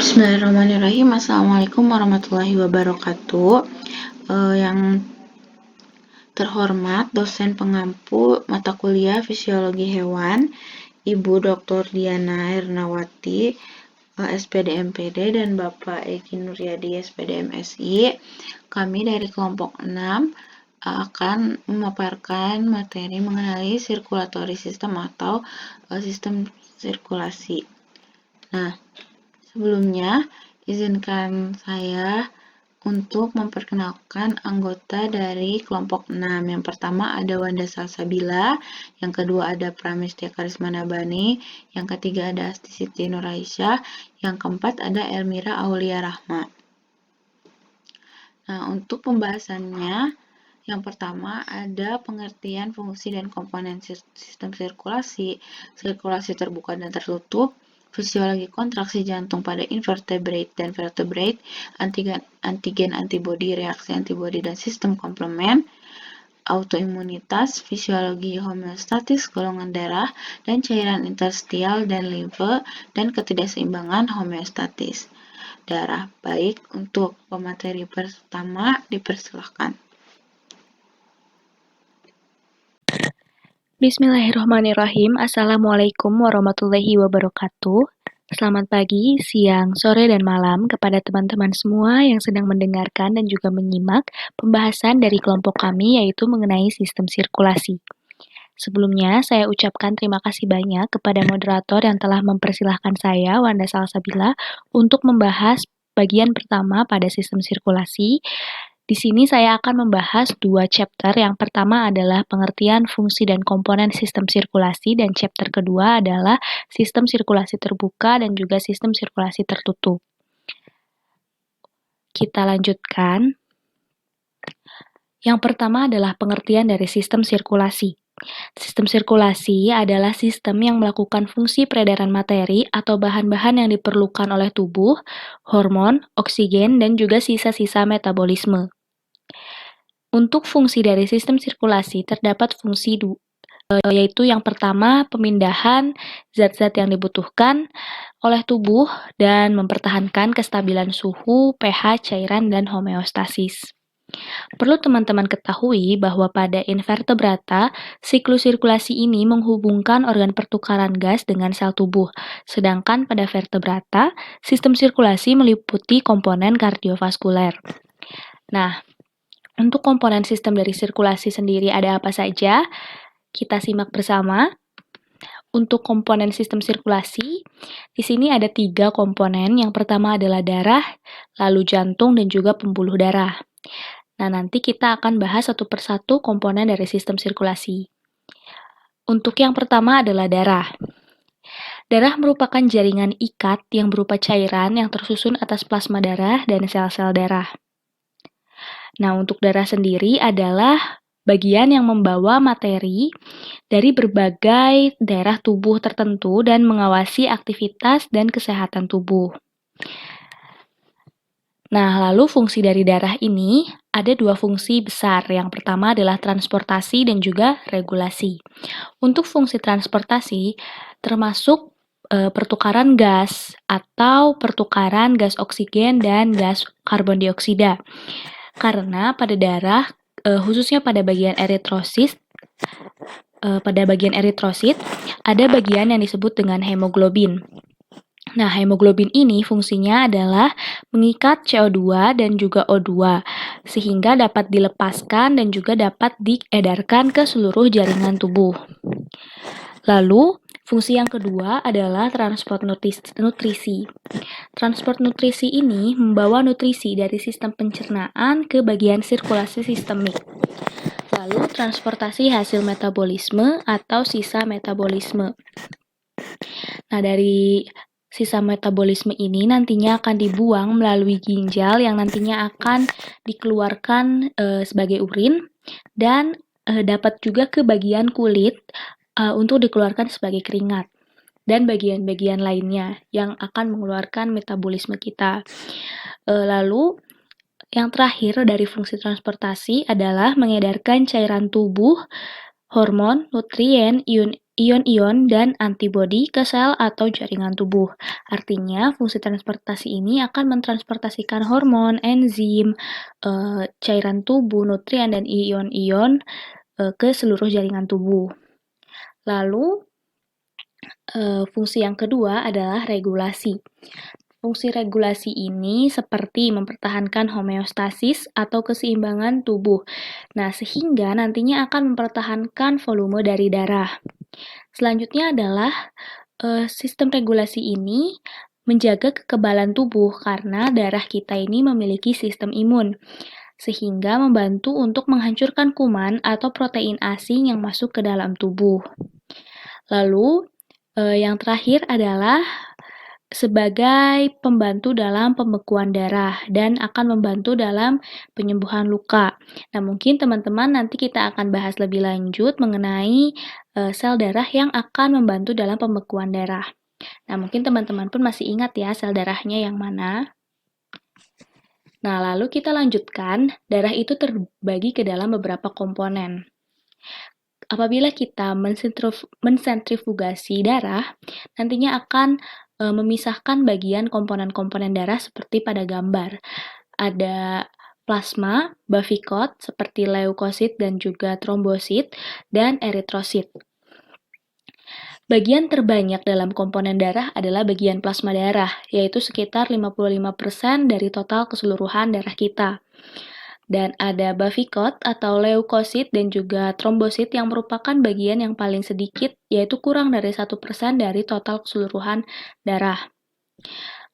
Bismillahirrahmanirrahim. Assalamualaikum warahmatullahi wabarakatuh. Yang terhormat dosen pengampu mata kuliah Fisiologi Hewan, Ibu Dr. Diana Hernawati, SPD MPD, dan Bapak Egi Nuryadi, SPD MSI. Kami dari kelompok 6 akan memaparkan materi mengenai sirkulatory system atau sistem sirkulasi. Nah, sebelumnya, izinkan saya untuk memperkenalkan anggota dari kelompok 6. Yang pertama ada Wanda Salsabila, yang kedua ada Pramestia Karisma Nabani, yang ketiga ada Asti Siti Nuraisyah, yang keempat ada Elmira Aulia Rahma. Nah, untuk pembahasannya, yang pertama ada pengertian fungsi dan komponen sistem sirkulasi, sirkulasi terbuka dan tertutup, fisiologi kontraksi jantung pada invertebrate dan vertebrate, antigen antibodi, reaksi antibodi dan sistem komplement, autoimunitas, fisiologi homeostatis golongan darah dan cairan interstisial dan limfe, dan ketidakseimbangan homeostatis darah. Baik, untuk pemateri pertama dipersilahkan. Bismillahirrahmanirrahim. Assalamualaikum warahmatullahi wabarakatuh. Selamat pagi, siang, sore, dan malam kepada teman-teman semua yang sedang mendengarkan dan juga menyimak pembahasan dari kelompok kami yaitu mengenai sistem sirkulasi. Sebelumnya, saya ucapkan terima kasih banyak kepada moderator yang telah mempersilahkan saya, Wanda Salsabila, untuk membahas bagian pertama pada sistem sirkulasi. Di sini saya akan membahas dua chapter. Yang pertama adalah pengertian fungsi dan komponen sistem sirkulasi, dan chapter kedua adalah sistem sirkulasi terbuka dan juga sistem sirkulasi tertutup. Kita lanjutkan. Yang pertama adalah pengertian dari sistem sirkulasi. Sistem sirkulasi adalah sistem yang melakukan fungsi peredaran materi atau bahan-bahan yang diperlukan oleh tubuh, hormon, oksigen, dan juga sisa-sisa metabolisme. Untuk fungsi dari sistem sirkulasi terdapat fungsi yaitu yang pertama pemindahan zat-zat yang dibutuhkan oleh tubuh dan mempertahankan kestabilan suhu, pH, cairan, dan homeostasis. Perlu teman-teman ketahui bahwa pada invertebrata, siklus sirkulasi ini menghubungkan organ pertukaran gas dengan sel tubuh, sedangkan pada vertebrata, sistem sirkulasi meliputi komponen kardiovaskuler. Nah, untuk komponen sistem dari sirkulasi sendiri ada apa saja? Kita simak bersama. Untuk komponen sistem sirkulasi, di sini ada 3 komponen. Yang pertama adalah darah, lalu jantung, dan juga pembuluh darah. Nah, nanti kita akan bahas satu persatu komponen dari sistem sirkulasi. Untuk yang pertama adalah darah. Darah merupakan jaringan ikat yang berupa cairan yang tersusun atas plasma darah dan sel-sel darah. Nah, untuk darah sendiri adalah bagian yang membawa materi dari berbagai daerah tubuh tertentu dan mengawasi aktivitas dan kesehatan tubuh. Nah, lalu fungsi dari darah ini ada 2 fungsi besar. Yang pertama adalah transportasi dan juga regulasi. Untuk fungsi transportasi termasuk pertukaran gas atau pertukaran gas oksigen dan gas karbon dioksida. Karena pada darah, khususnya pada bagian eritrosit, ada bagian yang disebut dengan hemoglobin. Nah, hemoglobin ini fungsinya adalah mengikat CO2 dan juga O2, sehingga dapat dilepaskan dan juga dapat diedarkan ke seluruh jaringan tubuh. Lalu, fungsi yang kedua adalah transport nutrisi. Transport nutrisi ini membawa nutrisi dari sistem pencernaan ke bagian sirkulasi sistemik. Lalu, transportasi hasil metabolisme atau sisa metabolisme. Nah, dari sisa metabolisme ini nantinya akan dibuang melalui ginjal yang nantinya akan dikeluarkan sebagai urin dan dapat juga ke bagian kulit untuk dikeluarkan sebagai keringat dan bagian-bagian lainnya yang akan mengeluarkan metabolisme kita. Lalu yang terakhir dari fungsi transportasi adalah mengedarkan cairan tubuh, hormon, nutrien, ion-ion dan antibodi ke sel atau jaringan tubuh. Artinya, fungsi transportasi ini akan mentransportasikan hormon, enzim, cairan tubuh, nutrien, dan ion-ion ke seluruh jaringan tubuh. Lalu, fungsi yang kedua adalah regulasi. Fungsi regulasi ini seperti mempertahankan homeostasis atau keseimbangan tubuh. Nah, sehingga nantinya akan mempertahankan volume dari darah. Selanjutnya adalah sistem regulasi ini menjaga kekebalan tubuh karena darah kita ini memiliki sistem imun, sehingga membantu untuk menghancurkan kuman atau protein asing yang masuk ke dalam tubuh. Lalu, yang terakhir adalah sebagai pembantu dalam pembekuan darah dan akan membantu dalam penyembuhan luka. Nah, mungkin teman-teman nanti kita akan bahas lebih lanjut mengenai sel darah yang akan membantu dalam pembekuan darah. Nah, mungkin teman-teman pun masih ingat ya sel darahnya yang mana. Nah, lalu kita lanjutkan, darah itu terbagi ke dalam beberapa komponen. Apabila kita mensentrifugasi darah, nantinya akan memisahkan bagian komponen-komponen darah seperti pada gambar. Ada plasma, bavikot seperti leukosit dan juga trombosit, dan eritrosit. Bagian terbanyak dalam komponen darah adalah bagian plasma darah, yaitu sekitar 55% dari total keseluruhan darah kita. Dan ada bavikot atau leukosit dan juga trombosit yang merupakan bagian yang paling sedikit, yaitu kurang dari 1% dari total keseluruhan darah.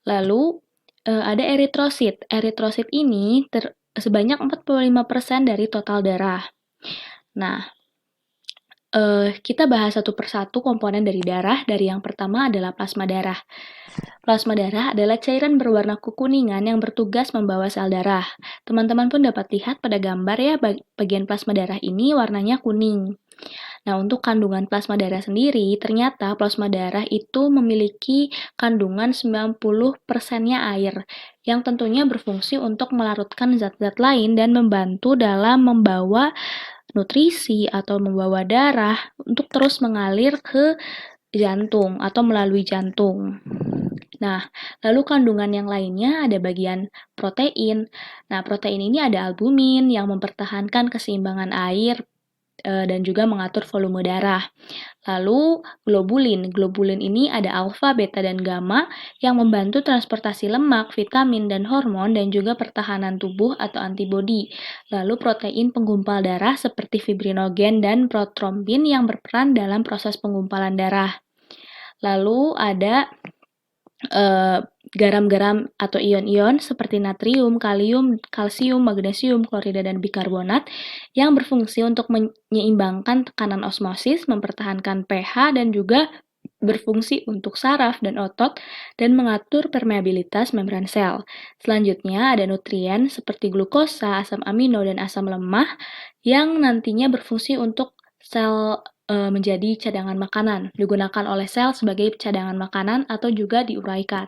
Lalu, ada eritrosit. Eritrosit ini sebanyak 45% dari total darah. Nah, kita bahas satu persatu komponen dari darah. Dari yang pertama adalah plasma darah. Plasma darah adalah cairan berwarna kekuningan yang bertugas membawa sel darah. Teman-teman pun dapat lihat pada gambar ya, bagian plasma darah ini warnanya kuning. Nah, untuk kandungan plasma darah sendiri, ternyata plasma darah itu memiliki kandungan 90%-nya air, yang tentunya berfungsi untuk melarutkan zat-zat lain dan membantu dalam membawa nutrisi atau membawa darah untuk terus mengalir ke jantung atau melalui jantung. Nah, lalu kandungan yang lainnya ada bagian protein. Nah, protein ini ada albumin yang mempertahankan keseimbangan air dan juga mengatur volume darah. Lalu globulin. Globulin ini ada alfa, beta, dan gamma yang membantu transportasi lemak, vitamin, dan hormon dan juga pertahanan tubuh atau antibodi. Lalu protein penggumpal darah seperti fibrinogen dan protrombin yang berperan dalam proses penggumpalan darah. Lalu ada garam-garam atau ion-ion seperti natrium, kalium, kalsium, magnesium, klorida, dan bikarbonat yang berfungsi untuk menyeimbangkan tekanan osmosis, mempertahankan pH, dan juga berfungsi untuk saraf dan otot dan mengatur permeabilitas membran sel. Selanjutnya ada nutrien seperti glukosa, asam amino, dan asam lemah yang nantinya berfungsi untuk sel menjadi cadangan makanan, digunakan oleh sel sebagai cadangan makanan atau juga diuraikan.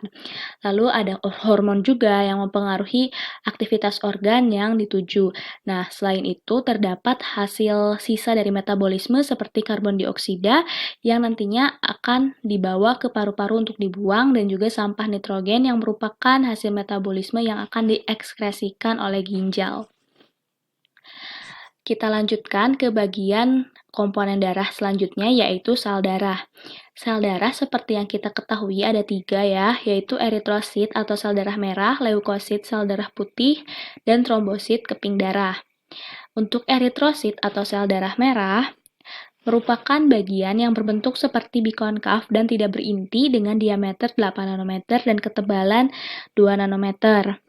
Lalu ada hormon juga yang mempengaruhi aktivitas organ yang dituju. Nah, selain itu terdapat hasil sisa dari metabolisme seperti karbon dioksida yang nantinya akan dibawa ke paru-paru untuk dibuang dan juga sampah nitrogen yang merupakan hasil metabolisme yang akan diekskresikan oleh ginjal. Kita lanjutkan ke bagian komponen darah selanjutnya, yaitu sel darah. Sel darah seperti yang kita ketahui ada 3 ya, yaitu eritrosit atau sel darah merah, leukosit sel darah putih, dan trombosit keping darah. Untuk eritrosit atau sel darah merah, merupakan bagian yang berbentuk seperti bikonkav dan tidak berinti dengan diameter 8 nanometer dan ketebalan 2 nanometer.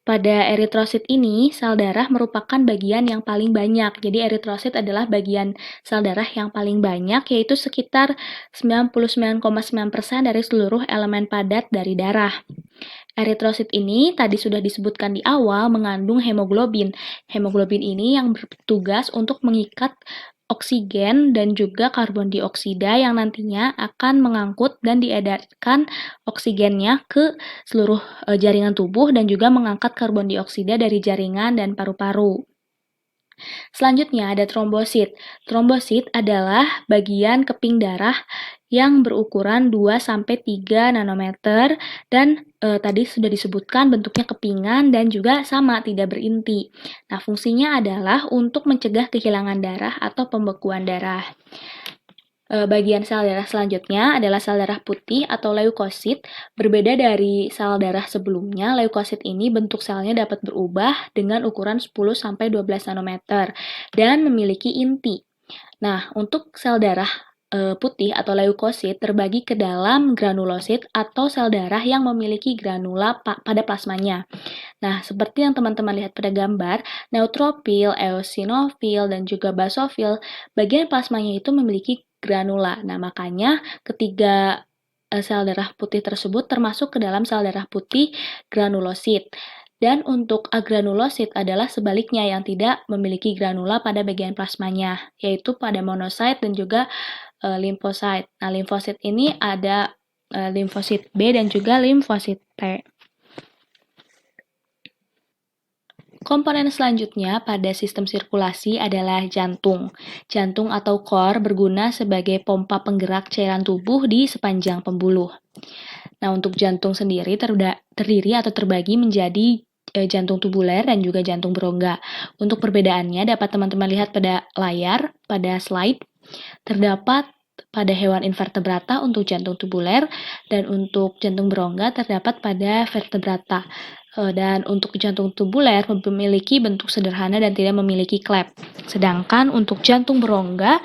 Pada eritrosit ini, sel darah merupakan bagian yang paling banyak. Jadi eritrosit adalah bagian sel darah yang paling banyak, yaitu sekitar 99,9% dari seluruh elemen padat dari darah. Eritrosit ini tadi sudah disebutkan di awal mengandung hemoglobin. Hemoglobin ini yang bertugas untuk mengikat oksigen dan juga karbon dioksida yang nantinya akan mengangkut dan diedarkan oksigennya ke seluruh jaringan tubuh dan juga mengangkat karbon dioksida dari jaringan dan paru-paru. Selanjutnya ada trombosit. Trombosit adalah bagian keping darah yang berukuran 2-3 nanometer dan tadi sudah disebutkan bentuknya kepingan dan juga sama tidak berinti. Nah, fungsinya adalah untuk mencegah kehilangan darah atau pembekuan darah. Bagian sel darah selanjutnya adalah sel darah putih atau leukosit. Berbeda dari sel darah sebelumnya, leukosit ini bentuk selnya dapat berubah dengan ukuran 10-12 nanometer dan memiliki inti. Nah, untuk sel darah putih atau leukosit terbagi ke dalam granulosit atau sel darah yang memiliki granula pada plasmanya. Nah, seperti yang teman-teman lihat pada gambar, neutrofil, eosinofil, dan juga basofil, bagian plasmanya itu memiliki granula. Nah, makanya ketiga sel darah putih tersebut termasuk ke dalam sel darah putih granulosit. Dan untuk agranulosit adalah sebaliknya yang tidak memiliki granula pada bagian plasmanya, yaitu pada monosit dan juga limfosit. Nah, limfosit ini ada limfosit B dan juga limfosit T. Komponen selanjutnya pada sistem sirkulasi adalah jantung. Jantung atau core berguna sebagai pompa penggerak cairan tubuh di sepanjang pembuluh. Nah, untuk jantung sendiri terdiri atau terbagi menjadi jantung tubuler dan juga jantung berongga. Untuk perbedaannya dapat teman-teman lihat pada layar, pada slide. Terdapat pada hewan invertebrata untuk jantung tubuler dan untuk jantung berongga terdapat pada vertebrata. Dan untuk jantung tubuler memiliki bentuk sederhana dan tidak memiliki klep. Sedangkan untuk jantung berongga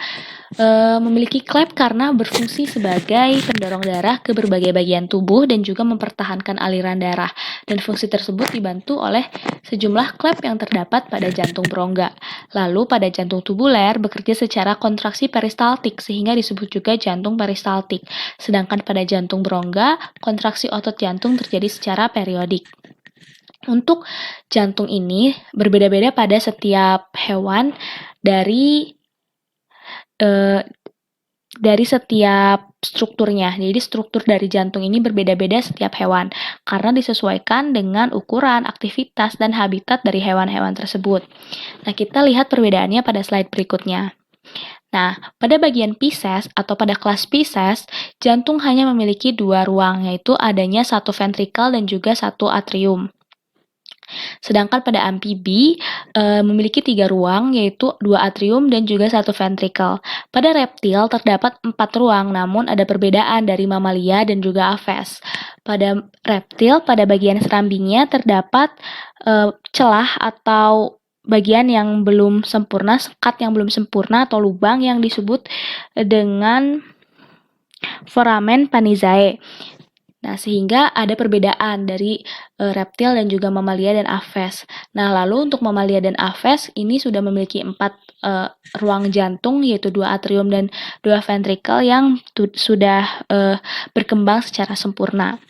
memiliki klep karena berfungsi sebagai pendorong darah ke berbagai bagian tubuh dan juga mempertahankan aliran darah. Dan fungsi tersebut dibantu oleh sejumlah klep yang terdapat pada jantung berongga. Lalu pada jantung tubuler bekerja secara kontraksi peristaltik sehingga disebut juga jantung peristaltik. Sedangkan pada jantung berongga, kontraksi otot jantung terjadi secara periodik. Untuk jantung ini berbeda-beda pada setiap hewan dari setiap strukturnya. Jadi struktur dari jantung ini berbeda-beda setiap hewan karena disesuaikan dengan ukuran, aktivitas, dan habitat dari hewan-hewan tersebut. Nah, kita lihat perbedaannya pada slide berikutnya. Nah, pada bagian Pisces atau pada kelas Pisces, jantung hanya memiliki 2 ruang, yaitu adanya satu ventrikel dan juga satu atrium. Sedangkan pada amfibi memiliki 3 ruang, yaitu 2 atrium dan juga 1 ventrikel. Pada reptil terdapat 4 ruang, namun ada perbedaan dari mamalia dan juga aves. Pada reptil, pada bagian serambingnya terdapat celah atau bagian yang belum sempurna, sekat yang belum sempurna atau lubang yang disebut dengan foramen Panizae. Nah, sehingga ada perbedaan dari reptil dan juga mamalia dan aves. Nah, lalu untuk mamalia dan aves ini sudah memiliki 4 ruang jantung, yaitu 2 atrium dan 2 ventrikel yang sudah berkembang secara sempurna.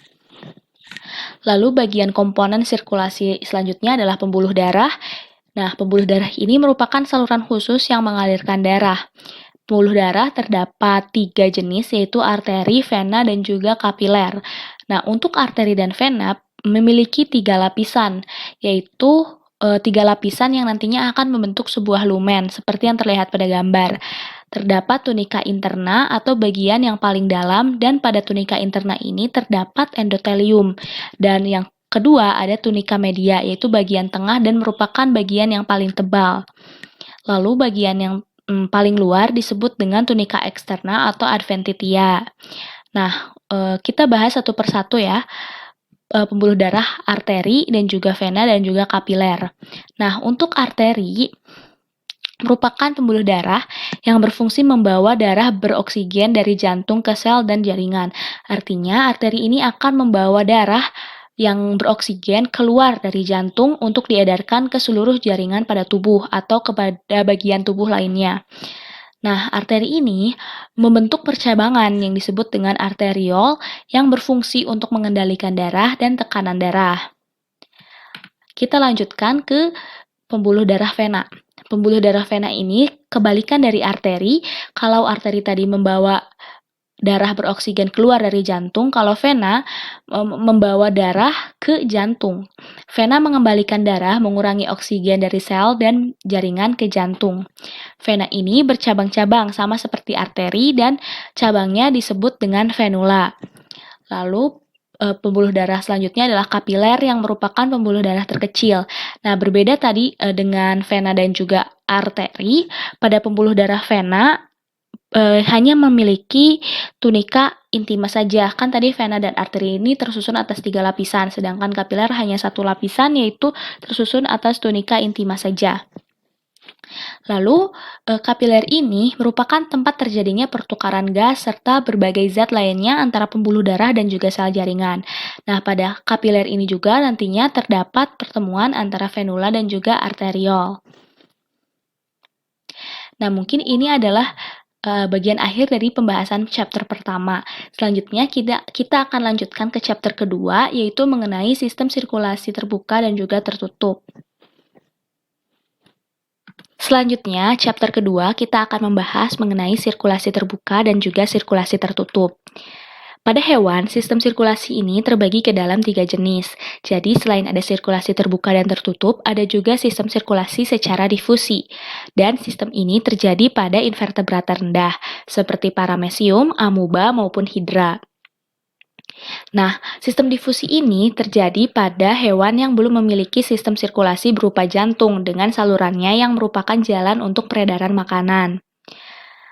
Lalu bagian komponen sirkulasi selanjutnya adalah pembuluh darah. Nah, pembuluh darah ini merupakan saluran khusus yang mengalirkan darah. Pembuluh darah terdapat 3 jenis, yaitu arteri, vena, dan juga kapiler. Nah, untuk arteri dan vena memiliki 3 lapisan, yaitu 3 lapisan yang nantinya akan membentuk sebuah lumen, seperti yang terlihat pada gambar. Terdapat tunika interna atau bagian yang paling dalam, dan pada tunika interna ini terdapat endotelium. Dan yang kedua ada tunika media, yaitu bagian tengah dan merupakan bagian yang paling tebal. Lalu bagian yang paling luar disebut dengan tunika eksterna atau adventitia. Nah, kita bahas satu persatu ya. Pembuluh darah arteri dan juga vena dan juga kapiler. Nah, untuk arteri merupakan pembuluh darah yang berfungsi membawa darah beroksigen dari jantung ke sel dan jaringan. Artinya, arteri ini akan membawa darah yang beroksigen keluar dari jantung untuk diedarkan ke seluruh jaringan pada tubuh atau kepada bagian tubuh lainnya. Nah, arteri ini membentuk percabangan yang disebut dengan arteriol yang berfungsi untuk mengendalikan darah dan tekanan darah. Kita lanjutkan ke pembuluh darah vena. Pembuluh darah vena ini kebalikan dari arteri. Kalau arteri tadi membawa darah beroksigen keluar dari jantung, kalau vena membawa darah ke jantung. Vena mengembalikan darah, mengurangi oksigen dari sel dan jaringan ke jantung. Vena ini bercabang-cabang sama seperti arteri dan cabangnya disebut dengan venula. Lalu pembuluh darah selanjutnya adalah kapiler yang merupakan pembuluh darah terkecil. Nah, berbeda tadi dengan vena dan juga arteri, pada pembuluh darah vena hanya memiliki tunika intima saja. Kan tadi vena dan arteri ini tersusun atas 3 lapisan, sedangkan kapiler hanya 1 lapisan, yaitu tersusun atas tunika intima saja. Lalu, kapiler ini merupakan tempat terjadinya pertukaran gas serta berbagai zat lainnya antara pembuluh darah dan juga sel jaringan. Nah, pada kapiler ini juga nantinya terdapat pertemuan antara venula dan juga arteriol. Nah, mungkin ini adalah bagian akhir dari pembahasan chapter pertama. Selanjutnya kita akan lanjutkan ke chapter kedua, yaitu mengenai sistem sirkulasi terbuka dan juga tertutup. Selanjutnya, chapter kedua kita akan membahas mengenai sirkulasi terbuka dan juga sirkulasi tertutup. Pada hewan, sistem sirkulasi ini terbagi ke dalam 3 jenis. Jadi, selain ada sirkulasi terbuka dan tertutup, ada juga sistem sirkulasi secara difusi. Dan sistem ini terjadi pada invertebrata rendah, seperti paramecium, amuba, maupun hidra. Nah, sistem difusi ini terjadi pada hewan yang belum memiliki sistem sirkulasi berupa jantung dengan salurannya yang merupakan jalan untuk peredaran makanan.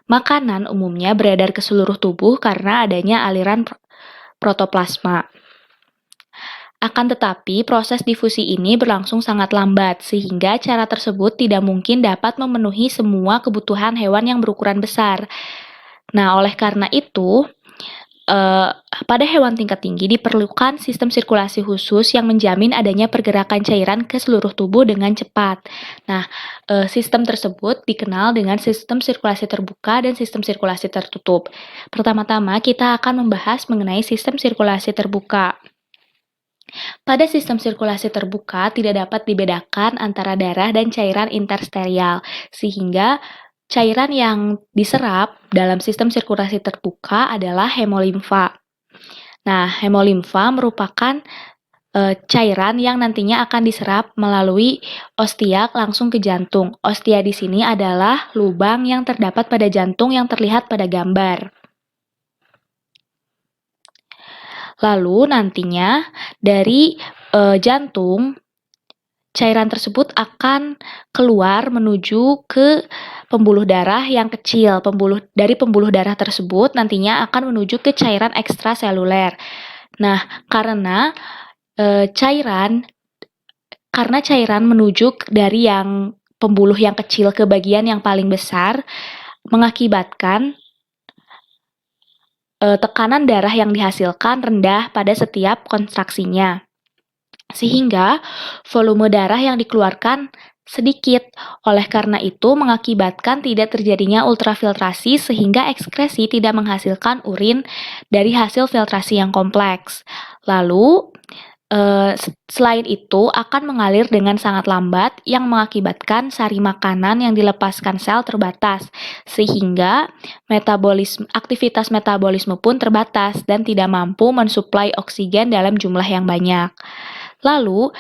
Makanan umumnya beredar ke seluruh tubuh karena adanya aliran protoplasma. Akan tetapi, proses difusi ini berlangsung sangat lambat, sehingga cara tersebut tidak mungkin dapat memenuhi semua kebutuhan hewan yang berukuran besar. Nah, oleh karena itu, pada hewan tingkat tinggi diperlukan sistem sirkulasi khusus yang menjamin adanya pergerakan cairan ke seluruh tubuh dengan cepat. Nah, sistem tersebut dikenal dengan sistem sirkulasi terbuka dan sistem sirkulasi tertutup. Pertama-tama, kita akan membahas mengenai sistem sirkulasi terbuka. Pada sistem sirkulasi terbuka tidak dapat dibedakan antara darah dan cairan interstelial, sehingga cairan yang diserap dalam sistem sirkulasi terbuka adalah hemolimfa. Nah, hemolimfa merupakan cairan yang nantinya akan diserap melalui ostia langsung ke jantung. Ostia di sini adalah lubang yang terdapat pada jantung yang terlihat pada gambar. Lalu nantinya dari jantung, cairan tersebut akan keluar menuju ke pembuluh darah yang kecil. Dari pembuluh darah tersebut nantinya akan menuju ke cairan ekstraseluler. Nah, karena cairan menuju dari yang pembuluh yang kecil ke bagian yang paling besar, mengakibatkan tekanan darah yang dihasilkan rendah pada setiap kontraksinya. Sehingga volume darah yang dikeluarkan sedikit. Oleh karena itu, mengakibatkan tidak terjadinya ultrafiltrasi sehingga ekskresi tidak menghasilkan urin dari hasil filtrasi yang kompleks. Lalu, selain itu akan mengalir dengan sangat lambat yang mengakibatkan sari makanan yang dilepaskan sel terbatas, sehingga aktivitas metabolisme pun terbatas dan tidak mampu mensuplai oksigen dalam jumlah yang banyak. Lalu,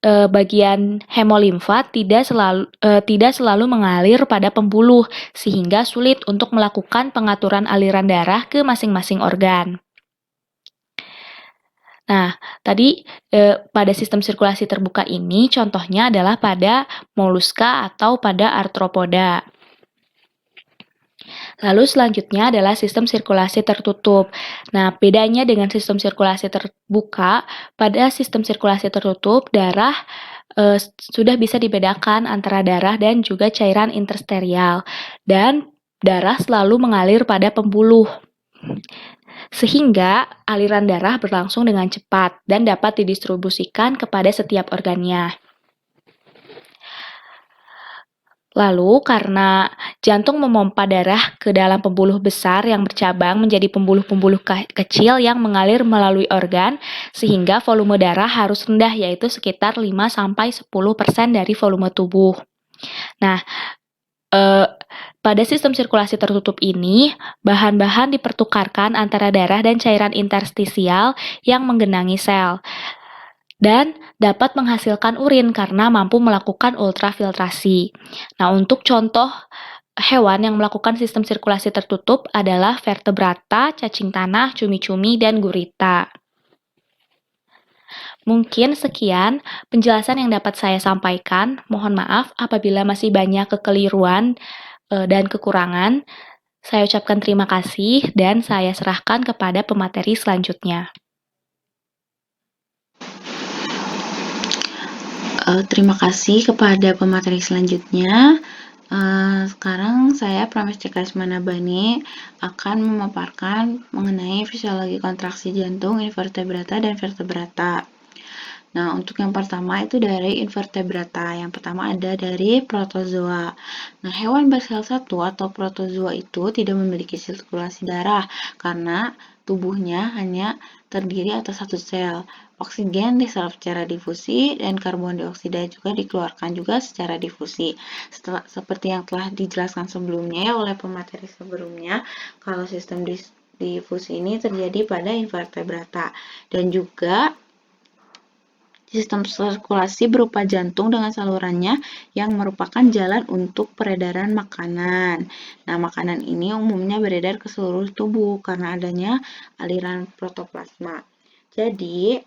bagian hemolimfa tidak selalu mengalir pada pembuluh, sehingga sulit untuk melakukan pengaturan aliran darah ke masing-masing organ. Nah, tadi pada sistem sirkulasi terbuka ini contohnya adalah pada moluska atau pada arthropoda. Lalu selanjutnya adalah sistem sirkulasi tertutup. Nah, bedanya dengan sistem sirkulasi terbuka, pada sistem sirkulasi tertutup, darah sudah bisa dibedakan antara darah dan juga cairan interstelial. Dan darah selalu mengalir pada pembuluh. Sehingga aliran darah berlangsung dengan cepat dan dapat didistribusikan kepada setiap organnya. Lalu, karena jantung memompa darah ke dalam pembuluh besar yang bercabang menjadi pembuluh-pembuluh kecil yang mengalir melalui organ, sehingga volume darah harus rendah, yaitu sekitar 5-10% dari volume tubuh. Nah, Pada sistem sirkulasi tertutup ini, bahan-bahan dipertukarkan antara darah dan cairan interstisial yang menggenangi sel dan dapat menghasilkan urin karena mampu melakukan ultrafiltrasi. Nah, untuk contoh hewan yang melakukan sistem sirkulasi tertutup adalah vertebrata, cacing tanah, cumi-cumi, dan gurita. Mungkin sekian penjelasan yang dapat saya sampaikan. Mohon maaf apabila masih banyak kekeliruan dan kekurangan. Saya ucapkan terima kasih dan saya serahkan kepada pemateri selanjutnya. Terima kasih kepada pemateri selanjutnya. Sekarang saya Pramestika Ismanabani akan memaparkan mengenai fisiologi kontraksi jantung, invertebrata, dan vertebrata. Nah, untuk yang pertama itu dari invertebrata. Yang pertama ada dari protozoa. Nah, hewan bersel satu atau protozoa itu tidak memiliki sirkulasi darah karena tubuhnya hanya terdiri atas satu sel. Oksigen diserap secara difusi dan karbon dioksida juga dikeluarkan juga secara difusi. Seperti yang telah dijelaskan sebelumnya oleh pemateri sebelumnya, kalau sistem difusi ini terjadi pada invertebrata dan juga sistem sirkulasi berupa jantung dengan salurannya yang merupakan jalan untuk peredaran makanan. Nah, makanan ini umumnya beredar ke seluruh tubuh karena adanya aliran protoplasma. Jadi,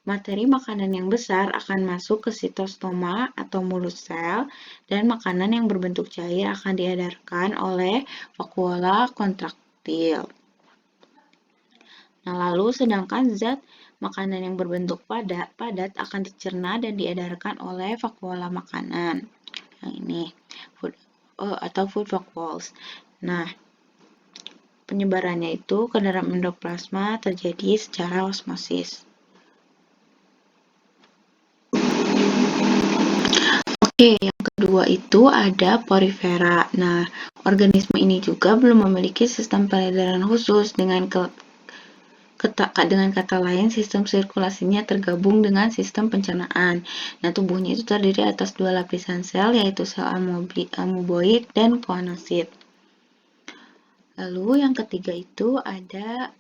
materi makanan yang besar akan masuk ke sitostoma atau mulut sel dan makanan yang berbentuk cair akan diedarkan oleh vakuola kontraktil. Nah, lalu sedangkan zat makanan yang berbentuk padat akan dicerna dan diedarkan oleh vakuola makanan. Yang ini atau food vacuoles. Nah, penyebarannya itu ke dalam endoplasma terjadi secara osmosis. Oke, yang kedua itu ada porifera. Nah, organisme ini juga belum memiliki sistem peredaran khusus. Dengan kata lain, sistem sirkulasinya tergabung dengan sistem pencernaan. Nah, tubuhnya itu terdiri atas dua lapisan sel, yaitu sel amoeboid dan koanosit. Lalu yang ketiga itu ada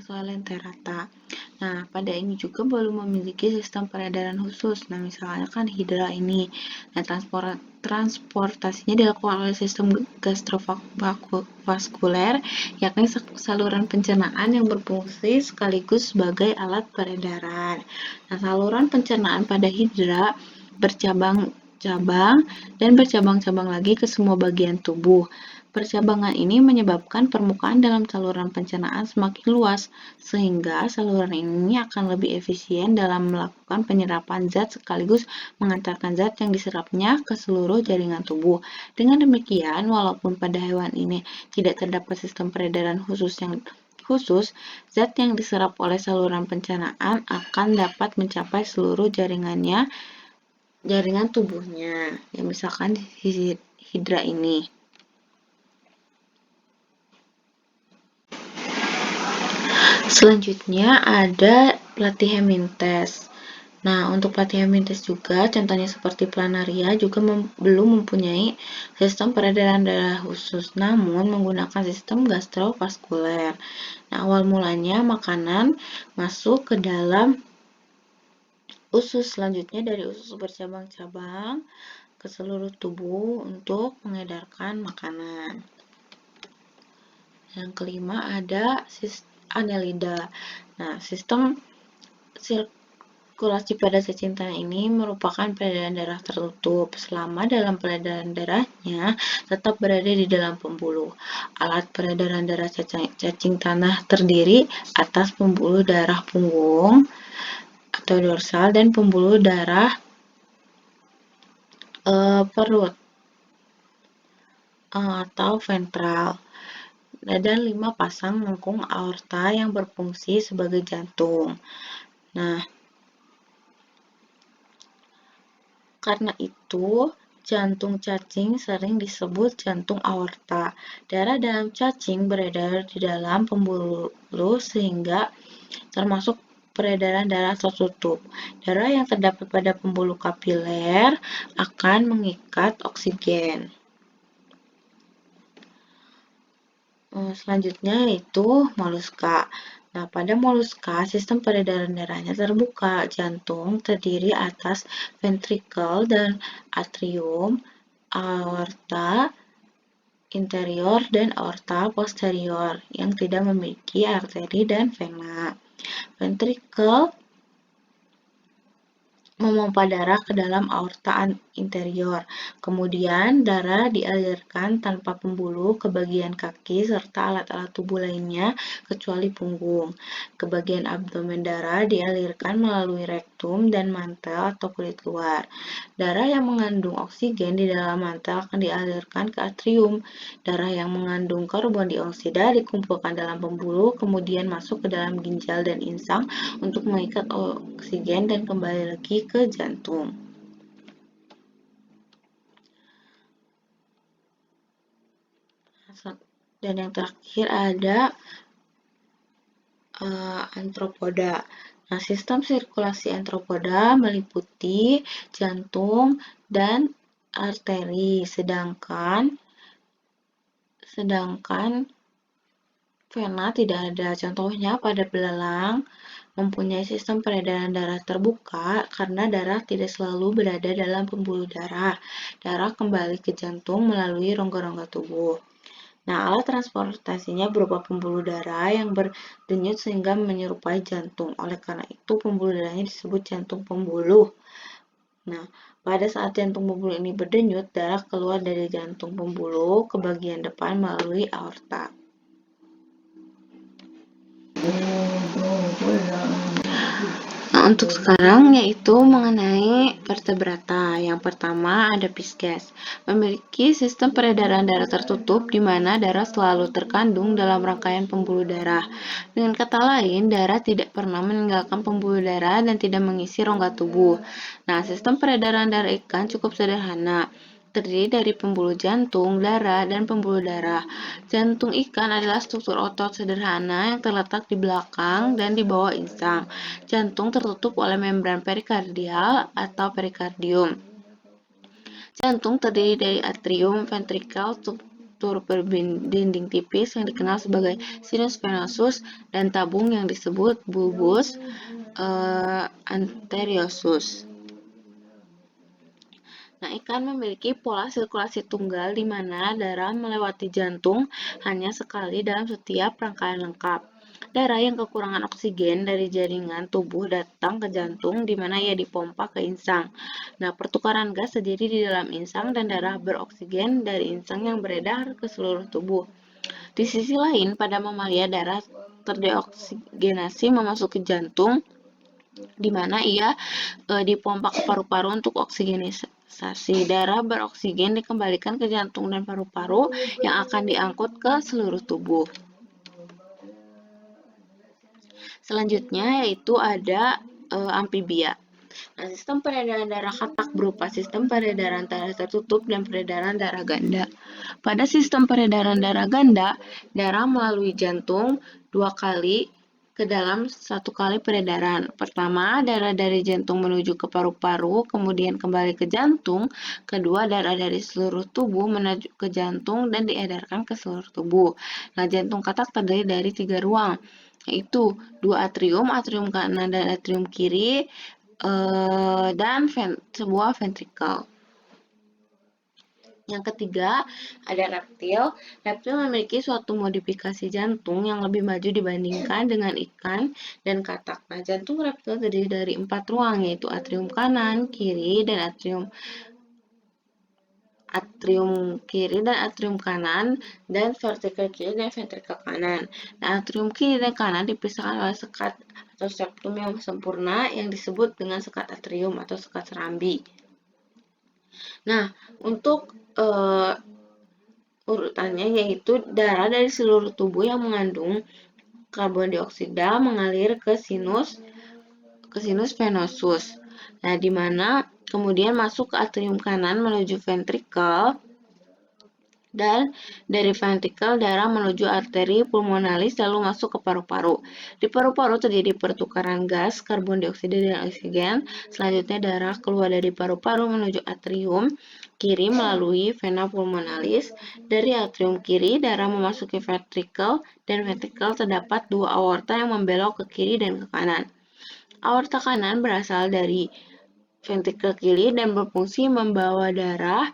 Coelenterata. Nah, pada ini juga belum memiliki sistem peredaran khusus. Nah, misalnya kan hidra ini. Nah, transportasinya dilakukan oleh sistem gastrovaskuler, yakni saluran pencernaan yang berfungsi sekaligus sebagai alat peredaran. Nah, saluran pencernaan pada hidra bercabang-cabang dan bercabang-cabang lagi ke semua bagian tubuh. Percabangan ini menyebabkan permukaan dalam saluran pencernaan semakin luas, sehingga saluran ini akan lebih efisien dalam melakukan penyerapan zat sekaligus mengantarkan zat yang diserapnya ke seluruh jaringan tubuh. Dengan demikian, walaupun pada hewan ini tidak terdapat sistem peredaran khusus, zat yang diserap oleh saluran pencernaan akan dapat mencapai seluruh jaringan tubuhnya. Ya, misalkan hidra ini. Selanjutnya ada platyheminthes. Nah, untuk platyheminthes juga contohnya seperti planaria juga belum mempunyai sistem peredaran darah khusus, namun menggunakan sistem gastrovaskuler. Nah, awal mulanya makanan masuk ke dalam usus, selanjutnya dari usus bercabang-cabang ke seluruh tubuh untuk mengedarkan makanan. Yang kelima ada Annelida. Nah, sistem sirkulasi pada cacing tanah ini merupakan peredaran darah tertutup. Selama dalam peredaran darahnya tetap berada di dalam pembuluh. Alat peredaran darah cacing tanah terdiri atas pembuluh darah punggung atau dorsal dan pembuluh darah perut atau ventral. Dan 5 pasang lengkung aorta yang berfungsi sebagai jantung. Nah, karena itu jantung cacing sering disebut jantung aorta. Darah dalam cacing beredar di dalam pembuluh sehingga termasuk peredaran darah tertutup. Darah yang terdapat pada pembuluh kapiler akan mengikat oksigen. Selanjutnya yaitu moluska. Nah, pada moluska, sistem peredaran darahnya terbuka. Jantung terdiri atas ventrikel dan atrium, aorta interior dan aorta posterior yang tidak memiliki arteri dan vena. Ventrikel memompa darah ke dalam aorta interior. Kemudian, darah dialirkan tanpa pembuluh ke bagian kaki serta alat-alat tubuh lainnya kecuali punggung. Ke bagian abdomen darah dialirkan melalui rektum dan mantel atau kulit luar. Darah yang mengandung oksigen di dalam mantel akan dialirkan ke atrium. Darah yang mengandung karbon dioksida dikumpulkan dalam pembuluh, kemudian masuk ke dalam ginjal dan insang untuk mengikat oksigen dan kembali lagi ke jantung. Dan yang terakhir ada antropoda. Nah, sistem sirkulasi antropoda meliputi jantung dan arteri, sedangkan vena tidak ada. Contohnya pada belalang mempunyai sistem peredaran darah terbuka karena darah tidak selalu berada dalam pembuluh darah. Darah kembali ke jantung melalui rongga-rongga tubuh. Nah, alat transportasinya berupa pembuluh darah yang berdenyut sehingga menyerupai jantung. Oleh karena itu, pembuluh darahnya disebut jantung pembuluh. Nah, pada saat jantung pembuluh ini berdenyut, darah keluar dari jantung pembuluh ke bagian depan melalui aorta. Nah, untuk sekarang yaitu mengenai vertebrata. Yang pertama ada Pisces. Memiliki sistem peredaran darah tertutup di mana darah selalu terkandung dalam rangkaian pembuluh darah. Dengan kata lain, darah tidak pernah meninggalkan pembuluh darah dan tidak mengisi rongga tubuh. Nah, sistem peredaran darah ikan cukup sederhana. Terdiri dari pembuluh jantung, darah, dan pembuluh darah. Jantung ikan adalah struktur otot sederhana yang terletak di belakang dan di bawah insang. Jantung tertutup oleh membran perikardial atau perikardium. Jantung terdiri dari atrium, ventrikel, struktur berdinding tipis yang dikenal sebagai sinus venosus, dan tabung yang disebut bulbus anteriosus. Nah, ikan memiliki pola sirkulasi tunggal di mana darah melewati jantung hanya sekali dalam setiap rangkaian lengkap. Darah yang kekurangan oksigen dari jaringan tubuh datang ke jantung di mana ia dipompa ke insang. Nah, pertukaran gas terjadi di dalam insang dan darah beroksigen dari insang yang beredar ke seluruh tubuh. Di sisi lain, pada mamalia darah terdeoksigenasi memasuki jantung di mana ia dipompa ke paru-paru untuk oksigenisasi. Darah beroksigen dikembalikan ke jantung dan paru-paru yang akan diangkut ke seluruh tubuh. Selanjutnya yaitu ada amfibia. Nah, sistem peredaran darah katak berupa sistem peredaran darah tertutup dan peredaran darah ganda. Pada sistem peredaran darah ganda, darah melalui jantung 2 kali ke dalam 1 kali peredaran. Pertama, darah dari jantung menuju ke paru-paru, kemudian kembali ke jantung. Kedua, darah dari seluruh tubuh menuju ke jantung dan diedarkan ke seluruh tubuh. Nah, jantung katak terdiri dari 3 ruang, yaitu 2 atrium, atrium kanan dan atrium kiri, dan sebuah ventrikel. Yang ketiga, ada reptil. Reptil memiliki suatu modifikasi jantung yang lebih maju dibandingkan dengan ikan dan katak. Nah, jantung reptil terdiri dari 4 ruang, yaitu atrium kanan, kiri, dan atrium kiri dan atrium kanan, dan ventrikel kiri dan ventrikel kanan. Nah, atrium kiri dan kanan dipisahkan oleh sekat atau septum yang sempurna yang disebut dengan sekat atrium atau sekat serambi. Nah, untuk urutannya yaitu darah dari seluruh tubuh yang mengandung karbon dioksida mengalir ke sinus venosus. Nah, di mana kemudian masuk ke atrium kanan menuju ventrikel Dan dari ventrikel darah menuju arteri pulmonalis lalu masuk ke paru-paru. Di paru-paru terjadi pertukaran gas, karbon dioksida dan oksigen. Selanjutnya darah keluar dari paru-paru menuju atrium kiri melalui vena pulmonalis. Dari atrium kiri darah memasuki ventrikel dan ventrikel terdapat dua aorta yang membelok ke kiri dan ke kanan. Aorta kanan berasal dari ventrikel kiri dan berfungsi membawa darah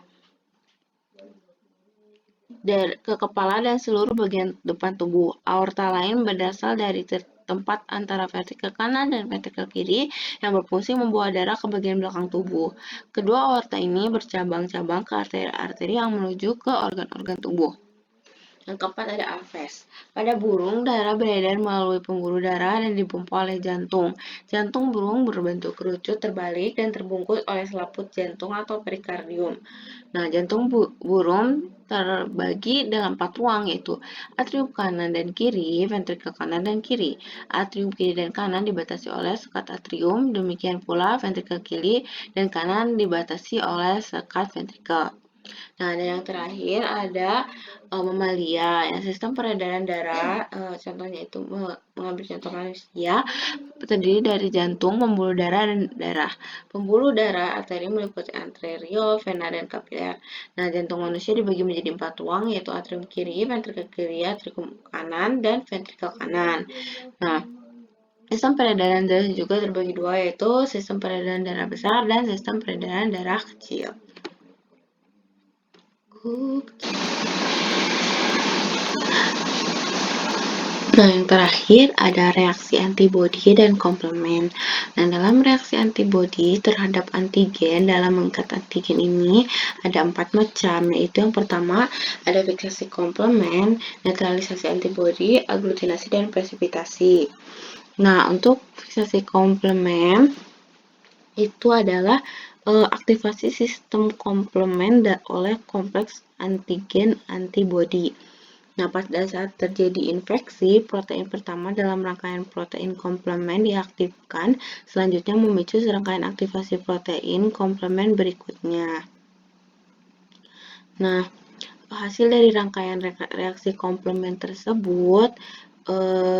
ke kepala dan seluruh bagian depan tubuh. Aorta lain berasal dari tempat antara ventrikel kanan dan ventrikel kiri yang berfungsi membawa darah ke bagian belakang tubuh. Kedua aorta ini bercabang-cabang ke arteri-arteri yang menuju ke organ-organ tubuh. Yang keempat ada aves. Pada burung, darah beredar melalui pembuluh darah dan dipompa oleh jantung. Jantung burung berbentuk kerucut terbalik dan terbungkus oleh selaput jantung atau perikardium. Nah, jantung burung terbagi dalam 4 ruang, yaitu atrium kanan dan kiri, ventrikel kanan dan kiri. Atrium kiri dan kanan dibatasi oleh sekat atrium, demikian pula ventrikel kiri dan kanan dibatasi oleh sekat ventrikel. Nah, dan yang terakhir ada mamalia, yang sistem peredaran darah, contohnya itu mengambil contoh manusia, terdiri dari jantung, pembuluh darah, dan darah. Pembuluh darah arteri meliputi arteriol, vena, dan kapiler. Nah, jantung manusia dibagi menjadi 4 ruang, yaitu atrium kiri, ventrikel kiri, atrium kanan, dan ventrikel kanan. Nah, sistem peredaran darah juga terbagi dua, yaitu sistem peredaran darah besar dan sistem peredaran darah kecil. Nah, yang terakhir ada reaksi antibodi dan komplement. Nah, dalam reaksi antibodi terhadap antigen, dalam mengikat antigen ini ada 4 macam, yaitu yang pertama ada fiksasi komplement, netralisasi antibodi, aglutinasi, dan presipitasi. Nah, untuk fiksasi komplement itu adalah aktivasi sistem komplement oleh kompleks antigen antibodi. Nah, pada saat terjadi infeksi, protein pertama dalam rangkaian protein komplement diaktifkan, selanjutnya memicu serangkaian aktivasi protein komplement berikutnya. Nah, hasil dari rangkaian reaksi komplement tersebut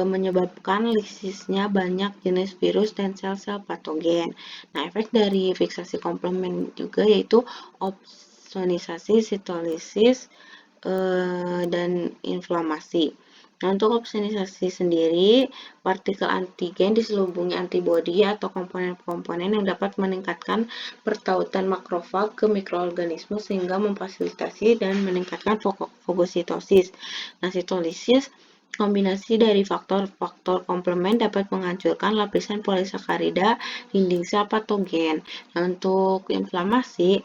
menyebabkan lisisnya banyak jenis virus dan sel-sel patogen. Nah, efek dari fiksasi komplement juga yaitu opsonisasi, sitolisis, dan inflamasi. Nah, untuk opsonisasi sendiri, partikel antigen diselubungi antibodi atau komponen-komponen yang dapat meningkatkan pertautan makrofag ke mikroorganisme sehingga memfasilitasi dan meningkatkan fagositosis. Nah, sitolisis kombinasi dari faktor-faktor komplement dapat menghancurkan lapisan polisakarida dinding sel patogen. Nah, untuk inflamasi,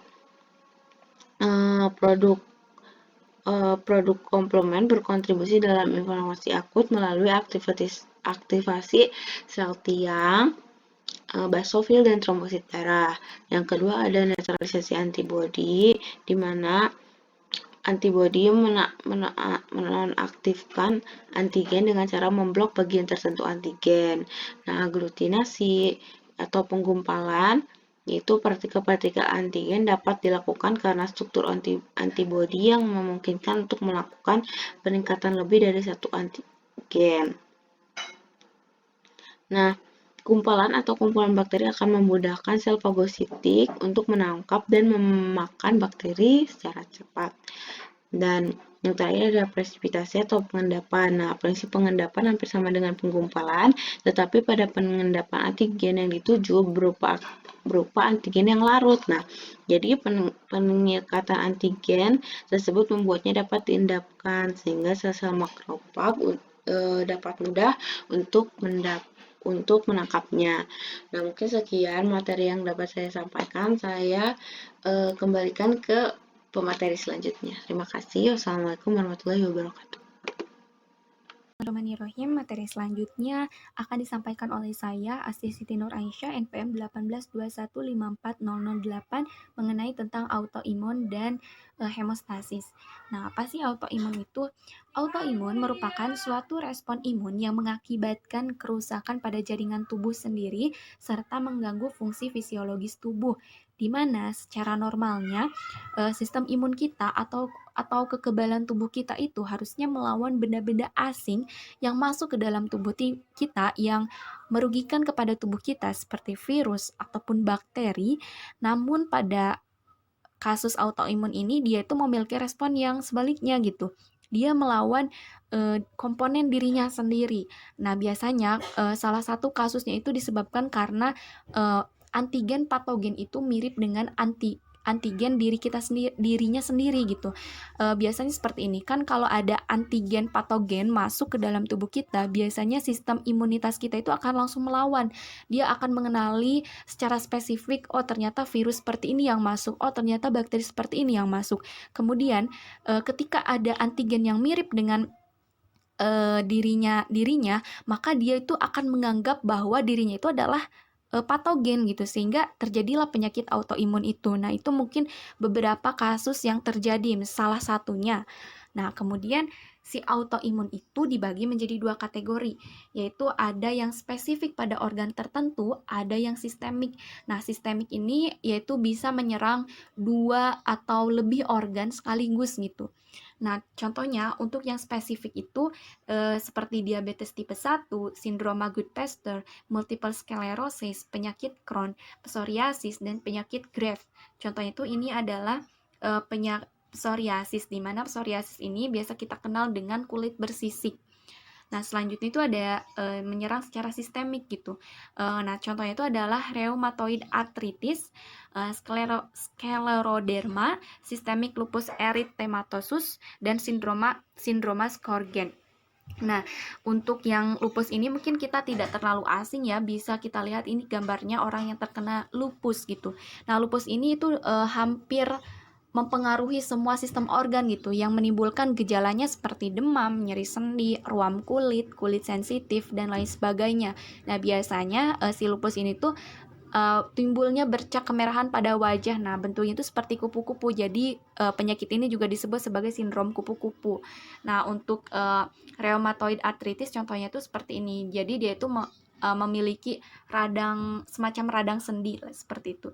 produk komplement berkontribusi dalam inflamasi akut melalui aktivasi sel tiang, basofil, dan trombosit darah. Yang kedua ada netralisasi antibodi, di mana antibodi menonaktifkan antigen dengan cara memblok bagian tertentu antigen. Nah, aglutinasi atau penggumpalan yaitu partikel-partikel antigen dapat dilakukan karena struktur antibodi yang memungkinkan untuk melakukan peningkatan lebih dari satu antigen. Nah, gumpalan atau kumpulan bakteri akan memudahkan sel fagositik untuk menangkap dan memakan bakteri secara cepat. Dan yang terakhir adalah presipitasi atau pengendapan. Nah, prinsip pengendapan hampir sama dengan penggumpalan, tetapi pada pengendapan antigen yang dituju berupa antigen yang larut. Nah, jadi pengikatan antigen tersebut membuatnya dapat diendapkan sehingga sel-sel makrofag dapat mudah untuk menangkapnya. Nah, mungkin sekian materi yang dapat saya sampaikan. Saya kembalikan ke pemateri selanjutnya. Terima kasih. Wassalamualaikum warahmatullahi wabarakatuh. Bismillahirrahmanirrahim. Materi selanjutnya akan disampaikan oleh saya, Asti Siti Nur Aisyah, NPM 1821540008, mengenai tentang autoimun dan hemostasis. Nah, apa sih autoimun itu? Autoimun merupakan suatu respon imun yang mengakibatkan kerusakan pada jaringan tubuh sendiri serta mengganggu fungsi fisiologis tubuh, di mana secara normalnya sistem imun kita atau kekebalan tubuh kita itu harusnya melawan benda-benda asing yang masuk ke dalam tubuh kita yang merugikan kepada tubuh kita seperti virus ataupun bakteri. Namun pada kasus autoimun ini dia itu memiliki respon yang sebaliknya gitu. Dia melawan komponen dirinya sendiri. Nah, biasanya salah satu kasusnya itu disebabkan karena antigen patogen itu mirip dengan antigen dirinya sendiri gitu. Biasanya seperti ini kan, kalau ada antigen patogen masuk ke dalam tubuh kita, biasanya sistem imunitas kita itu akan langsung melawan. Dia akan mengenali secara spesifik, oh ternyata virus seperti ini yang masuk, oh ternyata bakteri seperti ini yang masuk. Kemudian ketika ada antigen yang mirip dengan dirinya, maka dia itu akan menganggap bahwa dirinya itu adalah patogen gitu, sehingga terjadilah penyakit autoimun itu. Nah, itu mungkin beberapa kasus yang terjadi, salah satunya. Nah, kemudian si autoimun itu dibagi menjadi 2 kategori, yaitu ada yang spesifik pada organ tertentu, ada yang sistemik. Nah, sistemik ini yaitu bisa menyerang 2 atau lebih organ sekaligus gitu. Nah, contohnya untuk yang spesifik itu seperti diabetes tipe 1, sindrom Magut-Pasteur, multiple sclerosis, penyakit Crohn, psoriasis, dan penyakit Graves. Contohnya itu ini adalah penyakit psoriasis, di mana psoriasis ini biasa kita kenal dengan kulit bersisik. Nah, selanjutnya itu ada menyerang secara sistemik gitu. Nah, contohnya itu adalah rheumatoid arthritis, scleroderma, systemic lupus erythematosus, dan sindroma Sjögren. Nah, untuk yang lupus ini mungkin kita tidak terlalu asing ya, bisa kita lihat ini gambarnya orang yang terkena lupus gitu. Nah, lupus ini itu hampir mempengaruhi semua sistem organ gitu, yang menimbulkan gejalanya seperti demam, nyeri sendi, ruam kulit, kulit sensitif, dan lain sebagainya. Nah, biasanya si lupus ini tuh timbulnya bercak kemerahan pada wajah. Nah, bentuknya itu seperti kupu-kupu. Jadi penyakit ini juga disebut sebagai sindrom kupu-kupu. Nah, untuk rheumatoid arthritis contohnya itu seperti ini. Jadi dia itu memiliki semacam radang sendi seperti itu.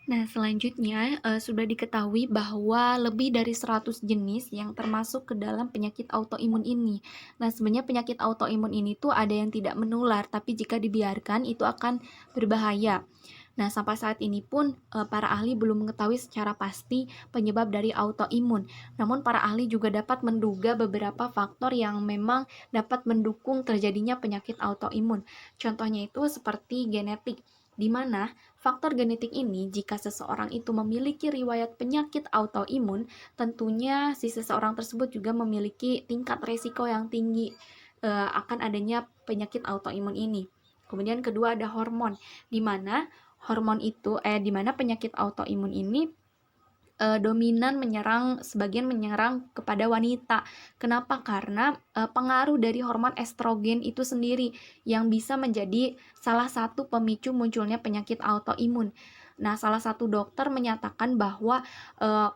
Nah, selanjutnya sudah diketahui bahwa lebih dari 100 jenis yang termasuk ke dalam penyakit autoimun ini. Nah, sebenarnya penyakit autoimun ini tuh ada yang tidak menular, tapi jika dibiarkan itu akan berbahaya. Nah, sampai saat ini pun para ahli belum mengetahui secara pasti penyebab dari autoimun. Namun para ahli juga dapat menduga beberapa faktor yang memang dapat mendukung terjadinya penyakit autoimun. Contohnya itu seperti genetik, di mana faktor genetik ini, jika seseorang itu memiliki riwayat penyakit autoimun, tentunya si seseorang tersebut juga memiliki tingkat resiko yang tinggi akan adanya penyakit autoimun ini. Kemudian kedua ada hormon, di mana penyakit autoimun ini dominan sebagian menyerang kepada wanita. Kenapa? Karena pengaruh dari hormon estrogen itu sendiri yang bisa menjadi salah satu pemicu munculnya penyakit autoimun. Nah, salah satu dokter menyatakan bahwa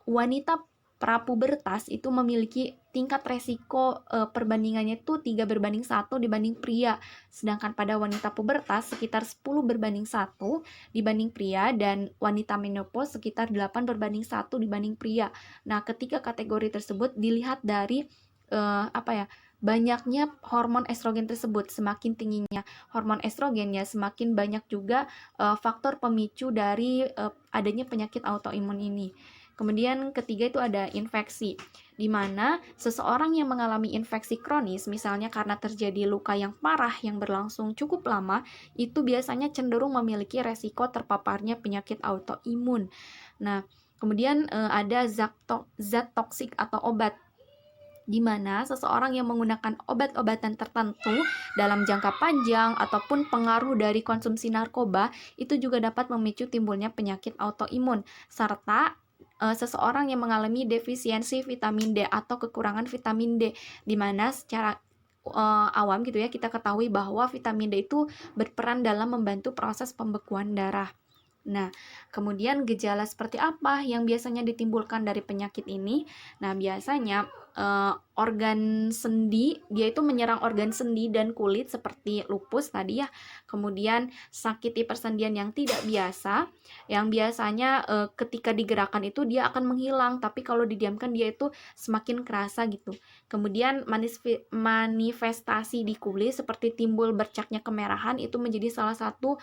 wanita prapubertas itu memiliki tingkat resiko perbandingannya itu 3:1 dibanding pria. Sedangkan pada wanita pubertas sekitar 10:1 dibanding pria, dan wanita menopause sekitar 8:1 dibanding pria. Nah, ketika kategori tersebut dilihat dari banyaknya hormon estrogen tersebut, semakin tingginya hormon estrogen ya semakin banyak juga faktor pemicu dari adanya penyakit autoimun ini. Kemudian ketiga itu ada infeksi, di mana seseorang yang mengalami infeksi kronis, misalnya karena terjadi luka yang parah yang berlangsung cukup lama, itu biasanya cenderung memiliki resiko terpaparnya penyakit autoimun. Nah, kemudian ada zat toksik atau obat, di mana seseorang yang menggunakan obat-obatan tertentu dalam jangka panjang ataupun pengaruh dari konsumsi narkoba itu juga dapat memicu timbulnya penyakit autoimun, serta seseorang yang mengalami defisiensi vitamin D atau kekurangan vitamin D, di mana secara awam gitu ya kita ketahui bahwa vitamin D itu berperan dalam membantu proses pembekuan darah. Nah, kemudian gejala seperti apa yang biasanya ditimbulkan dari penyakit ini? Nah, biasanya organ sendi, dia itu menyerang organ sendi dan kulit seperti lupus tadi ya. Kemudian sakit hipersendian yang tidak biasa, yang biasanya ketika digerakkan itu dia akan menghilang, tapi kalau didiamkan dia itu semakin kerasa gitu. Kemudian manifestasi di kulit seperti timbul bercaknya kemerahan itu menjadi salah satu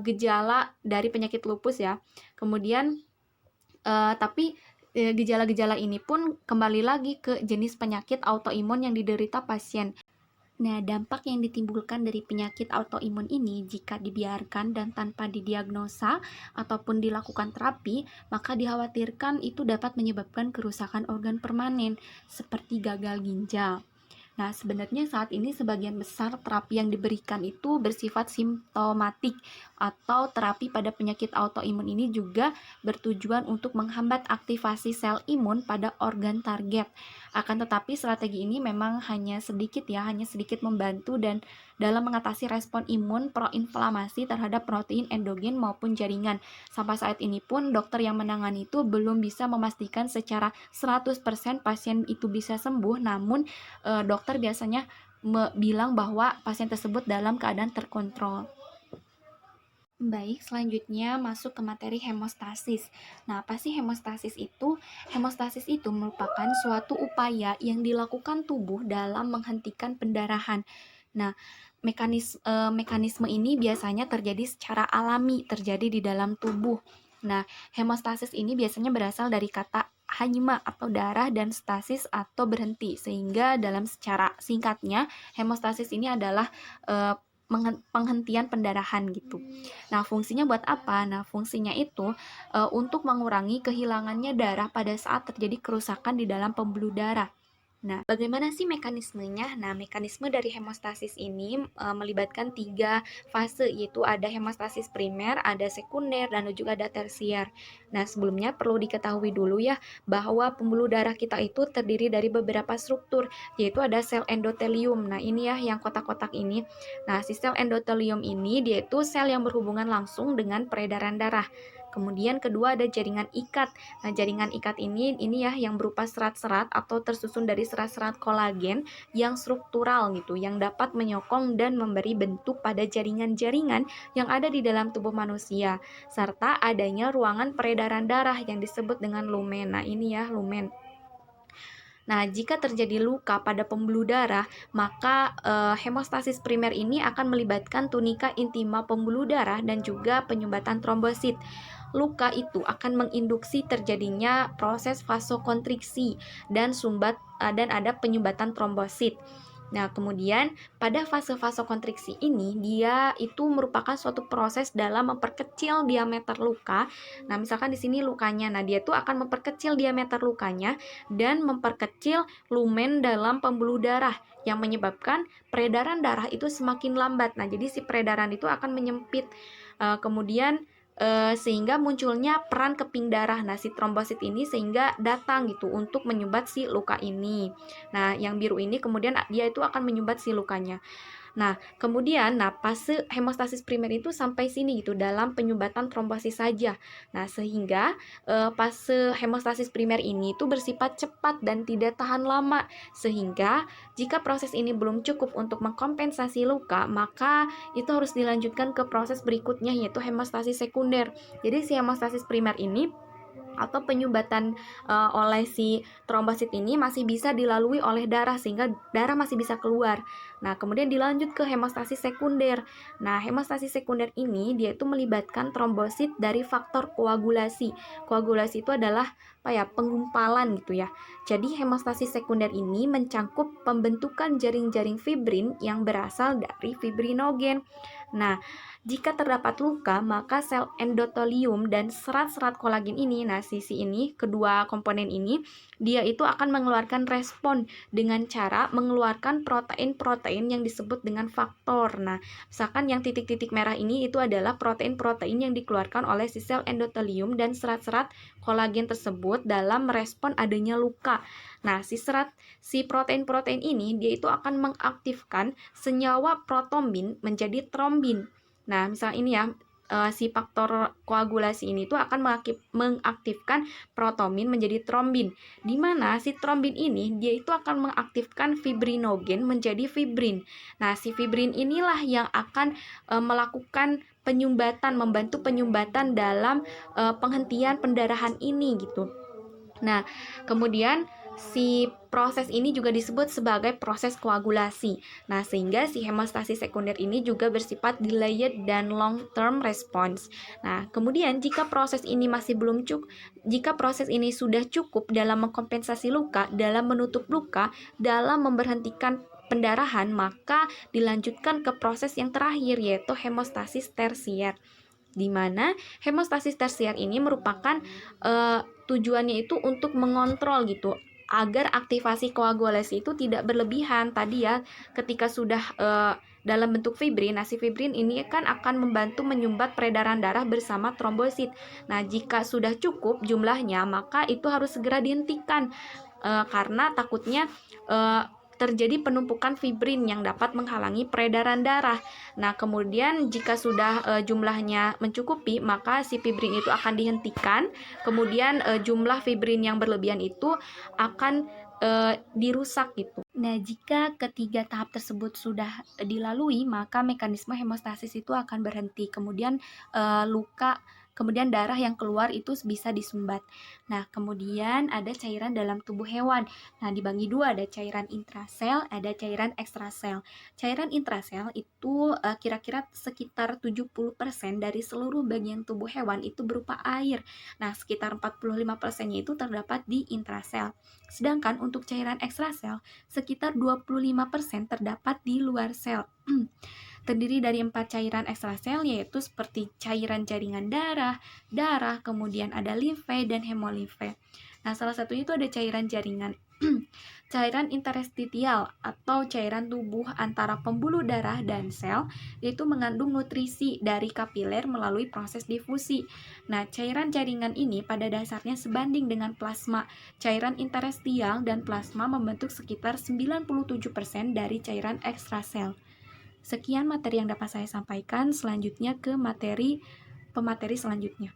gejala dari penyakit lupus ya. Kemudian tapi gejala-gejala ini pun kembali lagi ke jenis penyakit autoimun yang diderita pasien. Nah, dampak yang ditimbulkan dari penyakit autoimun ini jika dibiarkan dan tanpa didiagnosa ataupun dilakukan terapi, maka dikhawatirkan itu dapat menyebabkan kerusakan organ permanen seperti gagal ginjal. Nah, sebenarnya saat ini sebagian besar terapi yang diberikan itu bersifat simptomatik atau terapi pada penyakit autoimun ini juga bertujuan untuk menghambat aktivasi sel imun pada organ target. Akan tetapi strategi ini memang hanya sedikit membantu dan dalam mengatasi respon imun proinflamasi terhadap protein endogen maupun jaringan. Sampai saat ini pun dokter yang menangani itu belum bisa memastikan secara 100% pasien itu bisa sembuh, namun dokter biasanya bilang bahwa pasien tersebut dalam keadaan terkontrol. Baik, selanjutnya masuk ke materi hemostasis. Nah, apa sih hemostasis itu? Hemostasis itu merupakan suatu upaya yang dilakukan tubuh dalam menghentikan pendarahan. Nah, mekanisme ini biasanya terjadi secara alami, terjadi di dalam tubuh. Nah, hemostasis ini biasanya berasal dari kata hanyma atau darah dan stasis atau berhenti. Sehingga dalam secara singkatnya, hemostasis ini adalah penghentian pendarahan gitu. Nah, fungsinya buat apa? Nah, fungsinya itu untuk mengurangi kehilangannya darah pada saat terjadi kerusakan di dalam pembuluh darah. Nah, bagaimana sih mekanismenya? Nah, mekanisme dari hemostasis ini melibatkan 3 fase, yaitu ada hemostasis primer, ada sekunder, dan juga ada tersier. Nah, sebelumnya perlu diketahui dulu ya, bahwa pembuluh darah kita itu terdiri dari beberapa struktur, yaitu ada sel endotelium. Nah, ini ya yang kotak-kotak ini. Nah, si sel endotelium ini dia itu sel yang berhubungan langsung dengan peredaran darah. Kemudian kedua ada jaringan ikat. Nah, jaringan ikat ini ya yang berupa serat-serat atau tersusun dari serat-serat kolagen yang struktural gitu, yang dapat menyokong dan memberi bentuk pada jaringan-jaringan yang ada di dalam tubuh manusia, serta adanya ruangan peredaran darah yang disebut dengan lumen. Nah, ini ya lumen. Nah, jika terjadi luka pada pembuluh darah, maka hemostasis primer ini akan melibatkan tunika intima pembuluh darah dan juga penyumbatan trombosit. Luka itu akan menginduksi terjadinya proses vasokonstriksi dan ada penyumbatan trombosit. Nah, kemudian pada fase vasokonstriksi ini dia itu merupakan suatu proses dalam memperkecil diameter luka. Nah, misalkan di sini lukanya, nah dia tuh akan memperkecil diameter lukanya dan memperkecil lumen dalam pembuluh darah yang menyebabkan peredaran darah itu semakin lambat. Nah, jadi si peredaran itu akan menyempit. Kemudian sehingga munculnya peran keping darah. Nah, si trombosit ini sehingga datang gitu untuk menyumbat si luka ini. Nah, yang biru ini kemudian dia itu akan menyumbat si lukanya. Nah, kemudian fase hemostasis primer itu sampai sini gitu dalam penyumbatan trombosis saja. Nah, sehingga fase hemostasis primer ini itu bersifat cepat dan tidak tahan lama. Sehingga jika proses ini belum cukup untuk mengkompensasi luka, maka itu harus dilanjutkan ke proses berikutnya yaitu hemostasis sekunder. Jadi si hemostasis primer ini atau penyumbatan oleh si trombosit ini masih bisa dilalui oleh darah sehingga darah masih bisa keluar. Nah, kemudian dilanjut ke hemostasis sekunder. Nah, hemostasis sekunder ini dia itu melibatkan trombosit dari faktor koagulasi. Koagulasi itu adalah penggumpalan gitu ya. Jadi hemostasis sekunder ini mencangkup pembentukan jaring-jaring fibrin yang berasal dari fibrinogen. Nah, jika terdapat luka, maka sel endotelium dan serat-serat kolagen ini, nah sisi ini, kedua komponen ini, dia itu akan mengeluarkan respon dengan cara mengeluarkan protein-protein yang disebut dengan faktor. Nah, misalkan yang titik-titik merah ini itu adalah protein-protein yang dikeluarkan oleh si sel endotelium dan serat-serat kolagen tersebut dalam merespon adanya luka. Nah, si protein-protein ini dia itu akan mengaktifkan senyawa protombin menjadi trombin. Nah, misalnya ini ya, si faktor koagulasi ini tuh akan mengaktifkan protomin menjadi trombin, di mana si trombin ini dia itu akan mengaktifkan fibrinogen menjadi fibrin. Nah, si fibrin inilah yang akan melakukan penyumbatan, membantu penyumbatan dalam penghentian pendarahan ini gitu. Nah, kemudian si proses ini juga disebut sebagai proses koagulasi. Nah, sehingga si hemostasis sekunder ini juga bersifat delayed dan long term response. Nah, kemudian jika proses ini masih belum cukup, jika proses ini sudah cukup dalam mengkompensasi luka, dalam menutup luka, dalam memberhentikan pendarahan, maka dilanjutkan ke proses yang terakhir, yaitu hemostasis tersier, di mana hemostasis tersier ini merupakan tujuannya itu untuk mengontrol gitu agar aktivasi koagulasi itu tidak berlebihan. Tadi ya, ketika sudah dalam bentuk fibrin, nah si fibrin ini kan akan membantu menyumbat peredaran darah bersama trombosit. Nah, jika sudah cukup jumlahnya, maka itu harus segera dihentikan karena takutnya terjadi penumpukan fibrin yang dapat menghalangi peredaran darah. Nah, kemudian jika sudah jumlahnya mencukupi, maka si fibrin itu akan dihentikan. Kemudian jumlah fibrin yang berlebihan itu akan dirusak gitu. Nah, jika ketiga tahap tersebut sudah dilalui, maka mekanisme hemostasis itu akan berhenti. Kemudian kemudian darah yang keluar itu bisa disumbat. Nah, kemudian ada cairan dalam tubuh hewan. Nah, dibagi dua, ada cairan intrasel, ada cairan ekstrasel. Cairan intrasel itu kira-kira sekitar 70% dari seluruh bagian tubuh hewan itu berupa air. Nah, sekitar 45%-nya itu terdapat di intrasel. Sedangkan untuk cairan ekstrasel, sekitar 25% terdapat di luar sel. Terdiri dari 4 cairan ekstrasel, yaitu seperti cairan jaringan darah, kemudian ada limfe dan hemolimfe. Nah, salah satunya itu ada cairan jaringan. Cairan interstitial atau cairan tubuh antara pembuluh darah dan sel, yaitu mengandung nutrisi dari kapiler melalui proses difusi. Nah, cairan jaringan ini pada dasarnya sebanding dengan plasma. Cairan interstitial dan plasma membentuk sekitar 97% dari cairan ekstrasel. Sekian materi yang dapat saya sampaikan, selanjutnya ke pemateri selanjutnya.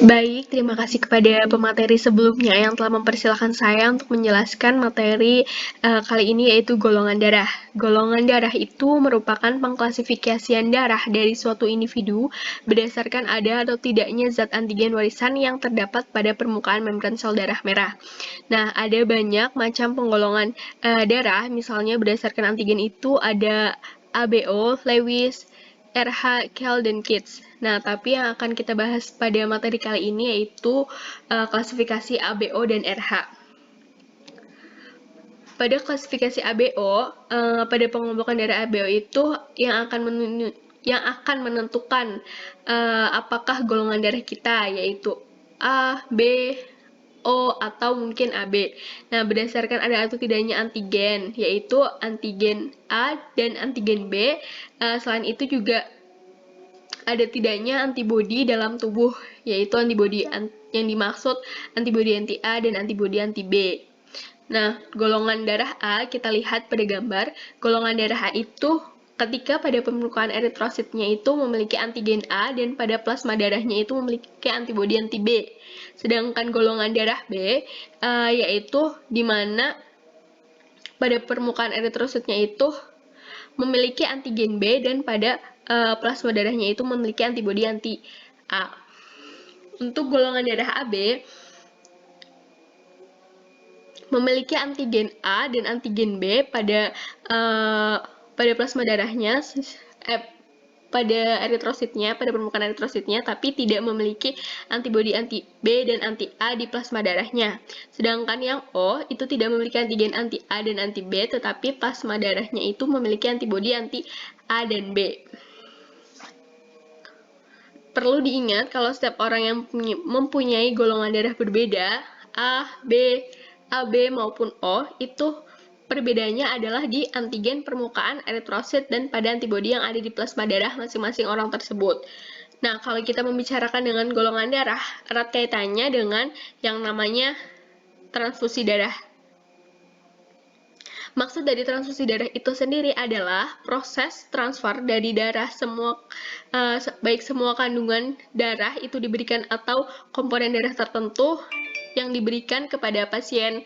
Baik, terima kasih kepada pemateri sebelumnya yang telah mempersilahkan saya untuk menjelaskan materi kali ini, yaitu golongan darah. Golongan darah itu merupakan pengklasifikasian darah dari suatu individu berdasarkan ada atau tidaknya zat antigen warisan yang terdapat pada permukaan membran sel darah merah. Nah, ada banyak macam penggolongan darah, misalnya berdasarkan antigen itu ada ABO, Lewis, RH, Kell, dan Kitts. Nah, tapi yang akan kita bahas pada materi kali ini yaitu klasifikasi ABO dan RH. Pada klasifikasi ABO, pada pengumpulan darah ABO itu yang akan menentukan apakah golongan darah kita, yaitu A, B, O, atau mungkin AB. Nah, berdasarkan ada atau tidaknya antigen, yaitu antigen A dan antigen B. Selain itu juga ada tidaknya antibodi dalam tubuh, yaitu antibodi yang dimaksud antibodi anti A dan antibodi anti B. Nah, golongan darah A kita lihat pada gambar. Golongan darah A itu ketika pada permukaan eritrositnya itu memiliki antigen A dan pada plasma darahnya itu memiliki antibodi anti B. Sedangkan golongan darah B yaitu di mana pada permukaan eritrositnya itu memiliki antigen B dan pada plasma darahnya itu memiliki antibodi anti A. Untuk golongan darah AB memiliki antigen A dan antigen B pada plasma darahnya, pada eritrositnya, pada permukaan eritrositnya, tapi tidak memiliki antibodi anti B dan anti A di plasma darahnya. Sedangkan yang O itu tidak memiliki antigen anti A dan anti B, tetapi plasma darahnya itu memiliki antibodi anti A dan B. Perlu diingat kalau setiap orang yang mempunyai golongan darah berbeda, A, B, AB maupun O, itu perbedaannya adalah di antigen permukaan eritrosit dan pada antibodi yang ada di plasma darah masing-masing orang tersebut. Nah, kalau kita membicarakan dengan golongan darah, erat kaitannya dengan yang namanya transfusi darah. Maksud dari transfusi darah itu sendiri adalah proses transfer dari darah baik semua kandungan darah itu diberikan atau komponen darah tertentu yang diberikan kepada pasien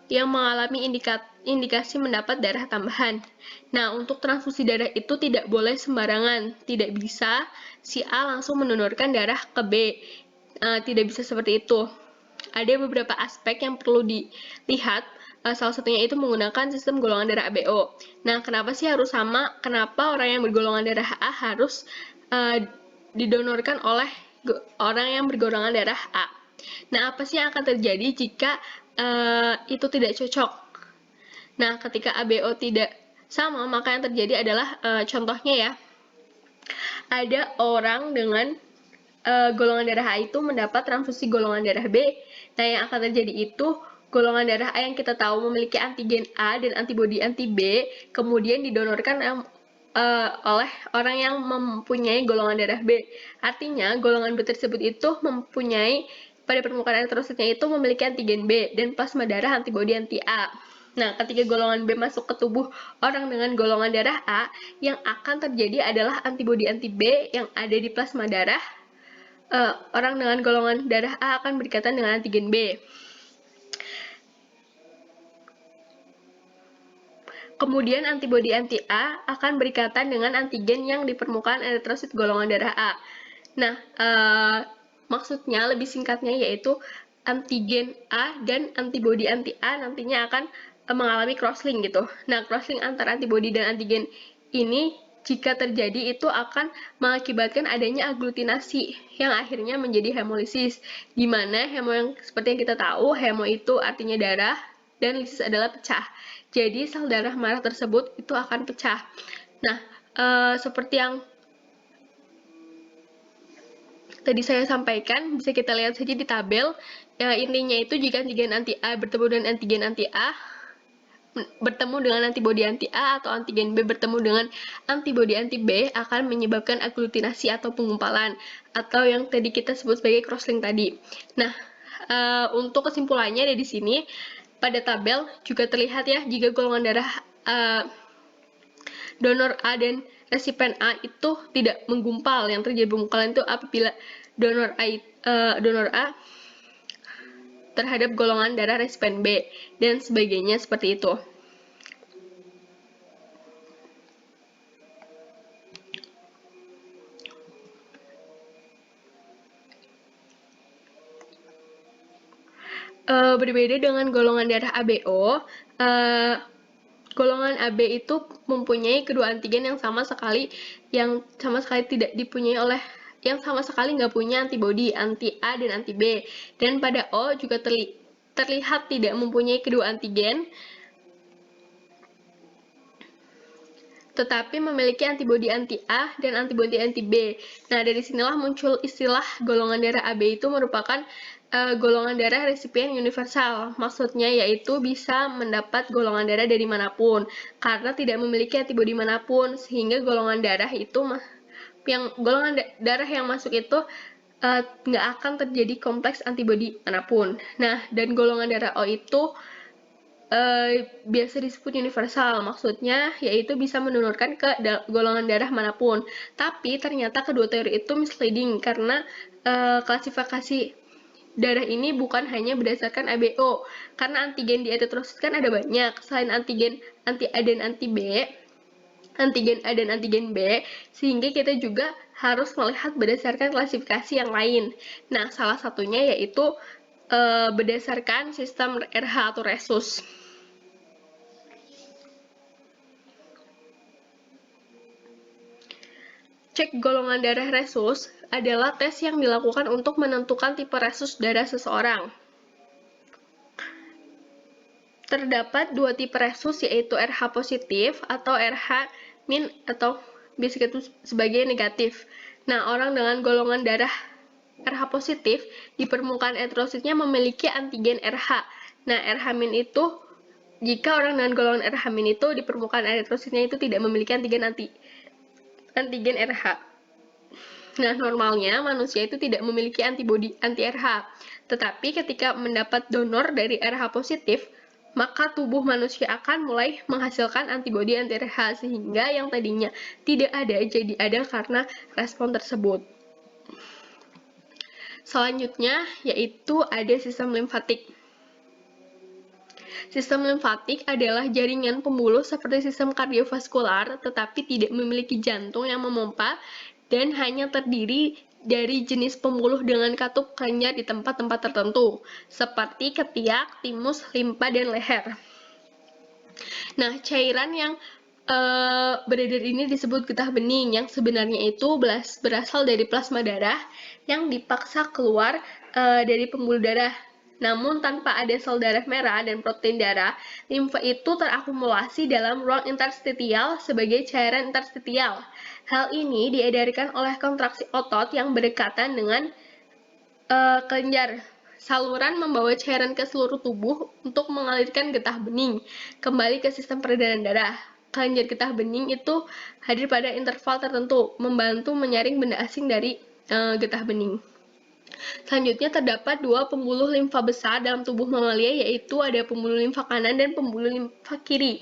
yang mengalami indikasi mendapat darah tambahan. Nah, untuk transfusi darah itu tidak boleh sembarangan. Tidak bisa si A langsung mendonorkan darah ke B. Tidak bisa seperti itu. Ada beberapa aspek yang perlu dilihat, salah satunya itu menggunakan sistem golongan darah ABO. Nah, kenapa sih harus sama? Kenapa orang yang bergolongan darah A harus didonorkan oleh orang yang bergolongan darah A? Nah, apa sih yang akan terjadi jika itu tidak cocok? Nah, ketika ABO tidak sama, maka yang terjadi adalah contohnya ya, ada orang dengan golongan darah A itu mendapat transfusi golongan darah B. Nah, yang akan terjadi itu golongan darah A yang kita tahu memiliki antigen A dan antibodi anti B, kemudian didonorkan oleh orang yang mempunyai golongan darah B. Artinya, golongan B tersebut itu mempunyai pada permukaan eritrositnya itu memiliki antigen B dan plasma darah antibodi anti A. Nah, ketika golongan B masuk ke tubuh orang dengan golongan darah A, yang akan terjadi adalah antibodi anti B yang ada di plasma darah orang dengan golongan darah A akan berikatan dengan antigen B. Kemudian antibodi anti A akan berikatan dengan antigen yang di permukaan eritrosit golongan darah A. Nah, maksudnya lebih singkatnya yaitu antigen A dan antibodi anti A nantinya akan mengalami crosslink gitu. Nah, crosslink antara antibodi dan antigen ini jika terjadi itu akan mengakibatkan adanya aglutinasi yang akhirnya menjadi hemolisis, di mana hemo yang seperti yang kita tahu, hemo itu artinya darah dan lisis adalah pecah. Jadi sel darah merah tersebut itu akan pecah. Nah, seperti yang tadi saya sampaikan, bisa kita lihat saja di tabel. Intinya itu jika antigen anti A bertemu dengan antigen anti A, bertemu dengan antibodi anti A atau antigen B bertemu dengan antibodi anti B akan menyebabkan aglutinasi atau penggumpalan atau yang tadi kita sebut sebagai crosslink tadi. Nah, untuk kesimpulannya dari sini pada tabel juga terlihat ya jika golongan darah donor A dan resipien A itu tidak menggumpal. Yang terjadi penggumpalan itu apabila donor A terhadap golongan darah resipien B dan sebagainya seperti itu. Berbeda dengan golongan darah ABO, golongan AB itu mempunyai kedua antigen yang sama sekali tidak dipunyai oleh yang sama sekali nggak punya antibodi anti A dan anti B, dan pada O juga terlihat tidak mempunyai kedua antigen tetapi memiliki antibodi anti A dan antibodi anti B. Nah, dari sinilah muncul istilah golongan darah AB itu merupakan golongan darah resipien universal. Maksudnya yaitu bisa mendapat golongan darah dari manapun karena tidak memiliki antibodi manapun, sehingga golongan darah yang masuk itu nggak akan terjadi kompleks antibodi manapun. Nah, dan golongan darah O itu biasa disebut universal, maksudnya yaitu bisa mendonorkan ke golongan darah manapun. Tapi ternyata kedua teori itu misleading karena klasifikasi darah ini bukan hanya berdasarkan ABO, karena antigen di eritrosit kan ada banyak. Selain antigen anti A dan anti B, antigen A dan antigen B, sehingga kita juga harus melihat berdasarkan klasifikasi yang lain. Nah, salah satunya yaitu berdasarkan sistem RH atau Rhesus. Cek golongan darah Rhesus adalah tes yang dilakukan untuk menentukan tipe Rhesus darah seseorang. Terdapat dua tipe Rhesus, yaitu RH positif atau RH min atau biasa itu sebagai negatif. Nah, orang dengan golongan darah RH positif di permukaan eritrositnya memiliki antigen RH. Nah, RH min itu jika orang dengan golongan RH min itu di permukaan eritrositnya itu tidak memiliki antigen RH. Nah, normalnya manusia itu tidak memiliki antibodi anti RH. Tetapi ketika mendapat donor dari RH positif, maka tubuh manusia akan mulai menghasilkan antibodi anti-RH sehingga yang tadinya tidak ada jadi ada karena respon tersebut. Selanjutnya yaitu ada sistem limfatik. Sistem limfatik adalah jaringan pembuluh seperti sistem kardiovaskular tetapi tidak memiliki jantung yang memompa dan hanya terdiri dari jenis pembuluh dengan katup kelenjar di tempat-tempat tertentu, seperti ketiak, timus, limpa, dan leher. Nah, cairan yang beredar ini disebut getah bening, yang sebenarnya itu berasal dari plasma darah yang dipaksa keluar dari pembuluh darah. Namun tanpa ada sel darah merah dan protein darah, limfa itu terakumulasi dalam ruang interstitial sebagai cairan interstitial. Hal ini diedarkan oleh kontraksi otot yang berdekatan dengan kelenjar. Saluran membawa cairan ke seluruh tubuh untuk mengalirkan getah bening kembali ke sistem peredaran darah. Kelenjar getah bening itu hadir pada interval tertentu, membantu menyaring benda asing dari getah bening. Selanjutnya terdapat dua pembuluh limfa besar dalam tubuh mamalia, yaitu ada pembuluh limfa kanan dan pembuluh limfa kiri,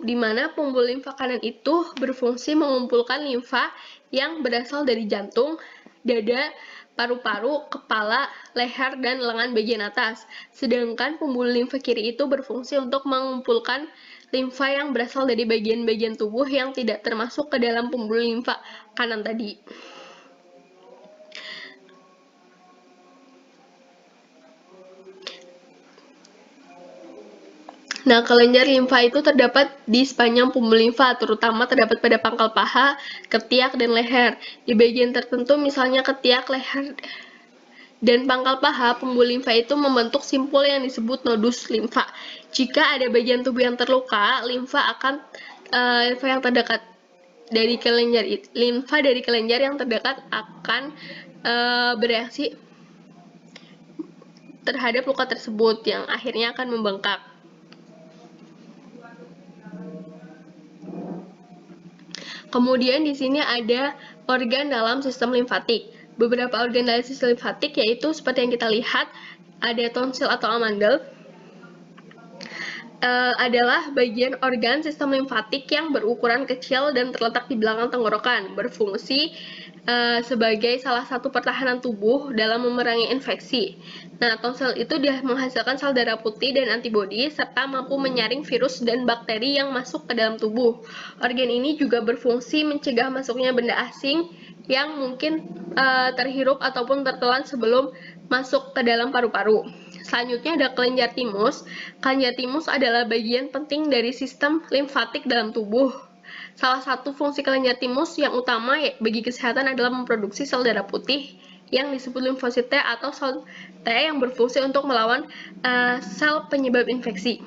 di mana pembuluh limfa kanan itu berfungsi mengumpulkan limfa yang berasal dari jantung, dada, paru-paru, kepala, leher, dan lengan bagian atas. Sedangkan pembuluh limfa kiri itu berfungsi untuk mengumpulkan limfa yang berasal dari bagian-bagian tubuh yang tidak termasuk ke dalam pembuluh limfa kanan tadi. Nah, kelenjar limfa itu terdapat di sepanjang pembuluh limfa, terutama terdapat pada pangkal paha, ketiak, dan leher. Di bagian tertentu, misalnya ketiak, leher, dan pangkal paha, pembuluh limfa itu membentuk simpul yang disebut nodus limfa. Jika ada bagian tubuh yang terluka, limfa yang terdekat dari kelenjar yang terdekat akan bereaksi terhadap luka tersebut yang akhirnya akan membengkak. Kemudian di sini ada organ dalam sistem limfatik. Beberapa organ dalam sistem limfatik yaitu seperti yang kita lihat, ada tonsil atau amandel, adalah bagian organ sistem limfatik yang berukuran kecil dan terletak di belakang tenggorokan, berfungsi sebagai salah satu pertahanan tubuh dalam memerangi infeksi. Nah, tonsil itu menghasilkan sel darah putih dan antibodi, serta mampu menyaring virus dan bakteri yang masuk ke dalam tubuh. Organ ini juga berfungsi mencegah masuknya benda asing yang mungkin terhirup ataupun tertelan sebelum masuk ke dalam paru-paru. Selanjutnya ada kelenjar timus. Kelenjar timus adalah bagian penting dari sistem limfatik dalam tubuh. Salah satu fungsi kelenjar timus yang utama bagi kesehatan adalah memproduksi sel darah putih yang disebut limfosit T atau sel T yang berfungsi untuk melawan sel penyebab infeksi.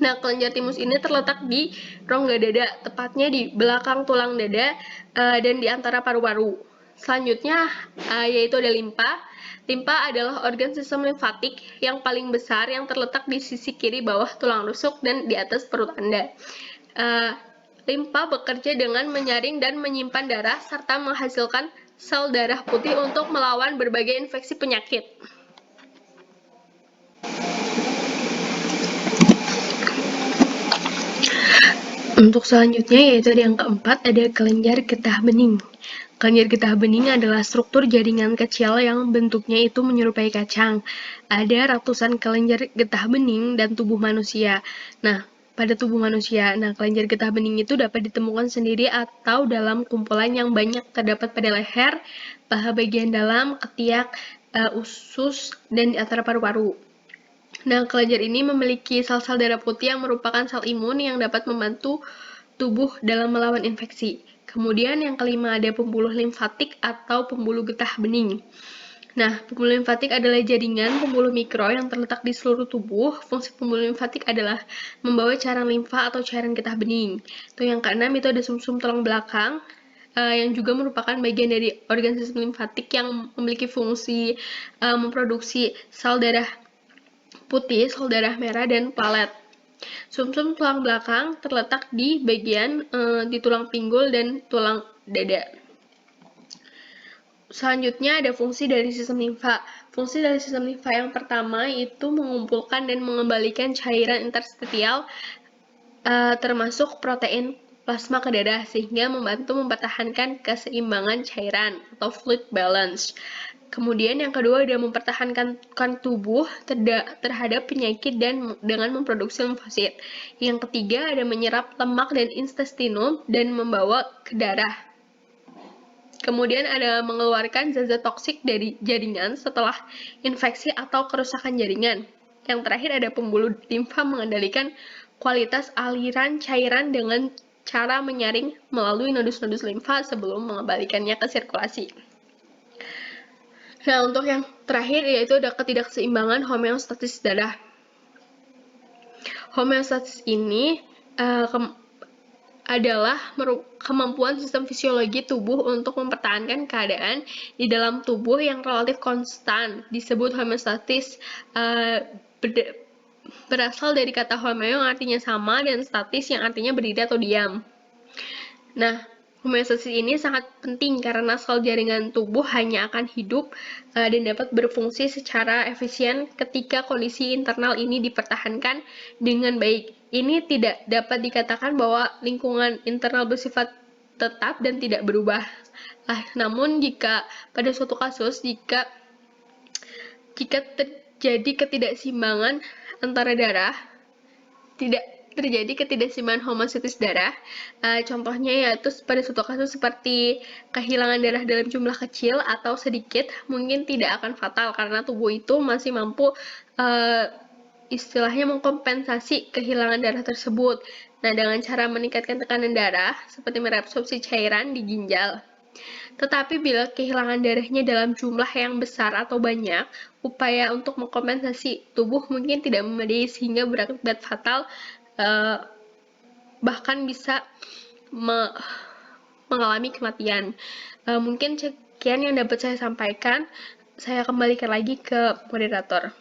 Nah, kelenjar timus ini terletak di rongga dada, tepatnya di belakang tulang dada dan di antara paru-paru. Selanjutnya yaitu ada limpa. Limpa adalah organ sistem limfatik yang paling besar yang terletak di sisi kiri bawah tulang rusuk dan di atas perut Anda. Limpa bekerja dengan menyaring dan menyimpan darah serta menghasilkan sel darah putih untuk melawan berbagai infeksi penyakit. Untuk selanjutnya yaitu yang keempat ada kelenjar getah bening. Kelenjar getah bening adalah struktur jaringan kecil yang bentuknya itu menyerupai kacang. Ada ratusan kelenjar getah bening dan tubuh manusia. Nah, pada tubuh manusia, kelenjar getah bening itu dapat ditemukan sendiri atau dalam kumpulan yang banyak terdapat pada leher, paha bagian dalam, ketiak, usus, dan di antara paru-paru. Nah, kelenjar ini memiliki sel-sel darah putih yang merupakan sel imun yang dapat membantu tubuh dalam melawan infeksi. Kemudian yang kelima ada pembuluh limfatik atau pembuluh getah bening. Nah, pembuluh limfatik adalah jaringan pembuluh mikro yang terletak di seluruh tubuh. Fungsi pembuluh limfatik adalah membawa cairan limfa atau cairan getah bening. Itu yang keenam itu ada sumsum tulang belakang yang juga merupakan bagian dari organ sistem limfatik yang memiliki fungsi memproduksi sel darah putih, sel darah merah, dan plalet. Sumsum tulang belakang terletak di bagian di tulang pinggul dan tulang dada. Selanjutnya ada fungsi dari sistem limfa. Fungsi dari sistem limfa yang pertama itu mengumpulkan dan mengembalikan cairan interstitial termasuk protein plasma ke darah sehingga membantu mempertahankan keseimbangan cairan atau fluid balance. Kemudian yang kedua ada mempertahankan tubuh terhadap penyakit dan dengan memproduksi limfosit. Yang ketiga ada menyerap lemak dan intestinum dan membawa ke darah. Kemudian ada mengeluarkan zat-zat toksik dari jaringan setelah infeksi atau kerusakan jaringan. Yang terakhir ada pembuluh limfa mengendalikan kualitas aliran cairan dengan cara menyaring melalui nodus-nodus limfa sebelum mengembalikannya ke sirkulasi. Nah, untuk yang terakhir yaitu ada ketidakseimbangan homeostatis darah. Homeostatis ini adalah kemampuan sistem fisiologi tubuh untuk mempertahankan keadaan di dalam tubuh yang relatif konstan. Disebut homeostatis, berasal dari kata homeo yang artinya sama dan statis yang artinya berdiri atau diam. Nah, homeostatis ini sangat penting karena sel jaringan tubuh hanya akan hidup dan dapat berfungsi secara efisien ketika kondisi internal ini dipertahankan dengan baik. Ini tidak dapat dikatakan bahwa lingkungan internal bersifat tetap dan tidak berubah. Namun jika pada suatu kasus jika terjadi ketidakseimbangan antara darah, tidak terjadi ketidakseimbangan homeostatis darah, contohnya yaitu pada suatu kasus seperti kehilangan darah dalam jumlah kecil atau sedikit, mungkin tidak akan fatal karena tubuh itu masih mampu istilahnya mengkompensasi kehilangan darah tersebut. Nah, dengan cara meningkatkan tekanan darah seperti mereabsorpsi cairan di ginjal. Tetapi bila kehilangan darahnya dalam jumlah yang besar atau banyak, upaya untuk mengkompensasi tubuh mungkin tidak memadai sehingga berakibat fatal, bahkan bisa mengalami kematian. Mungkin sekian yang dapat saya sampaikan. Saya kembalikan lagi ke moderator.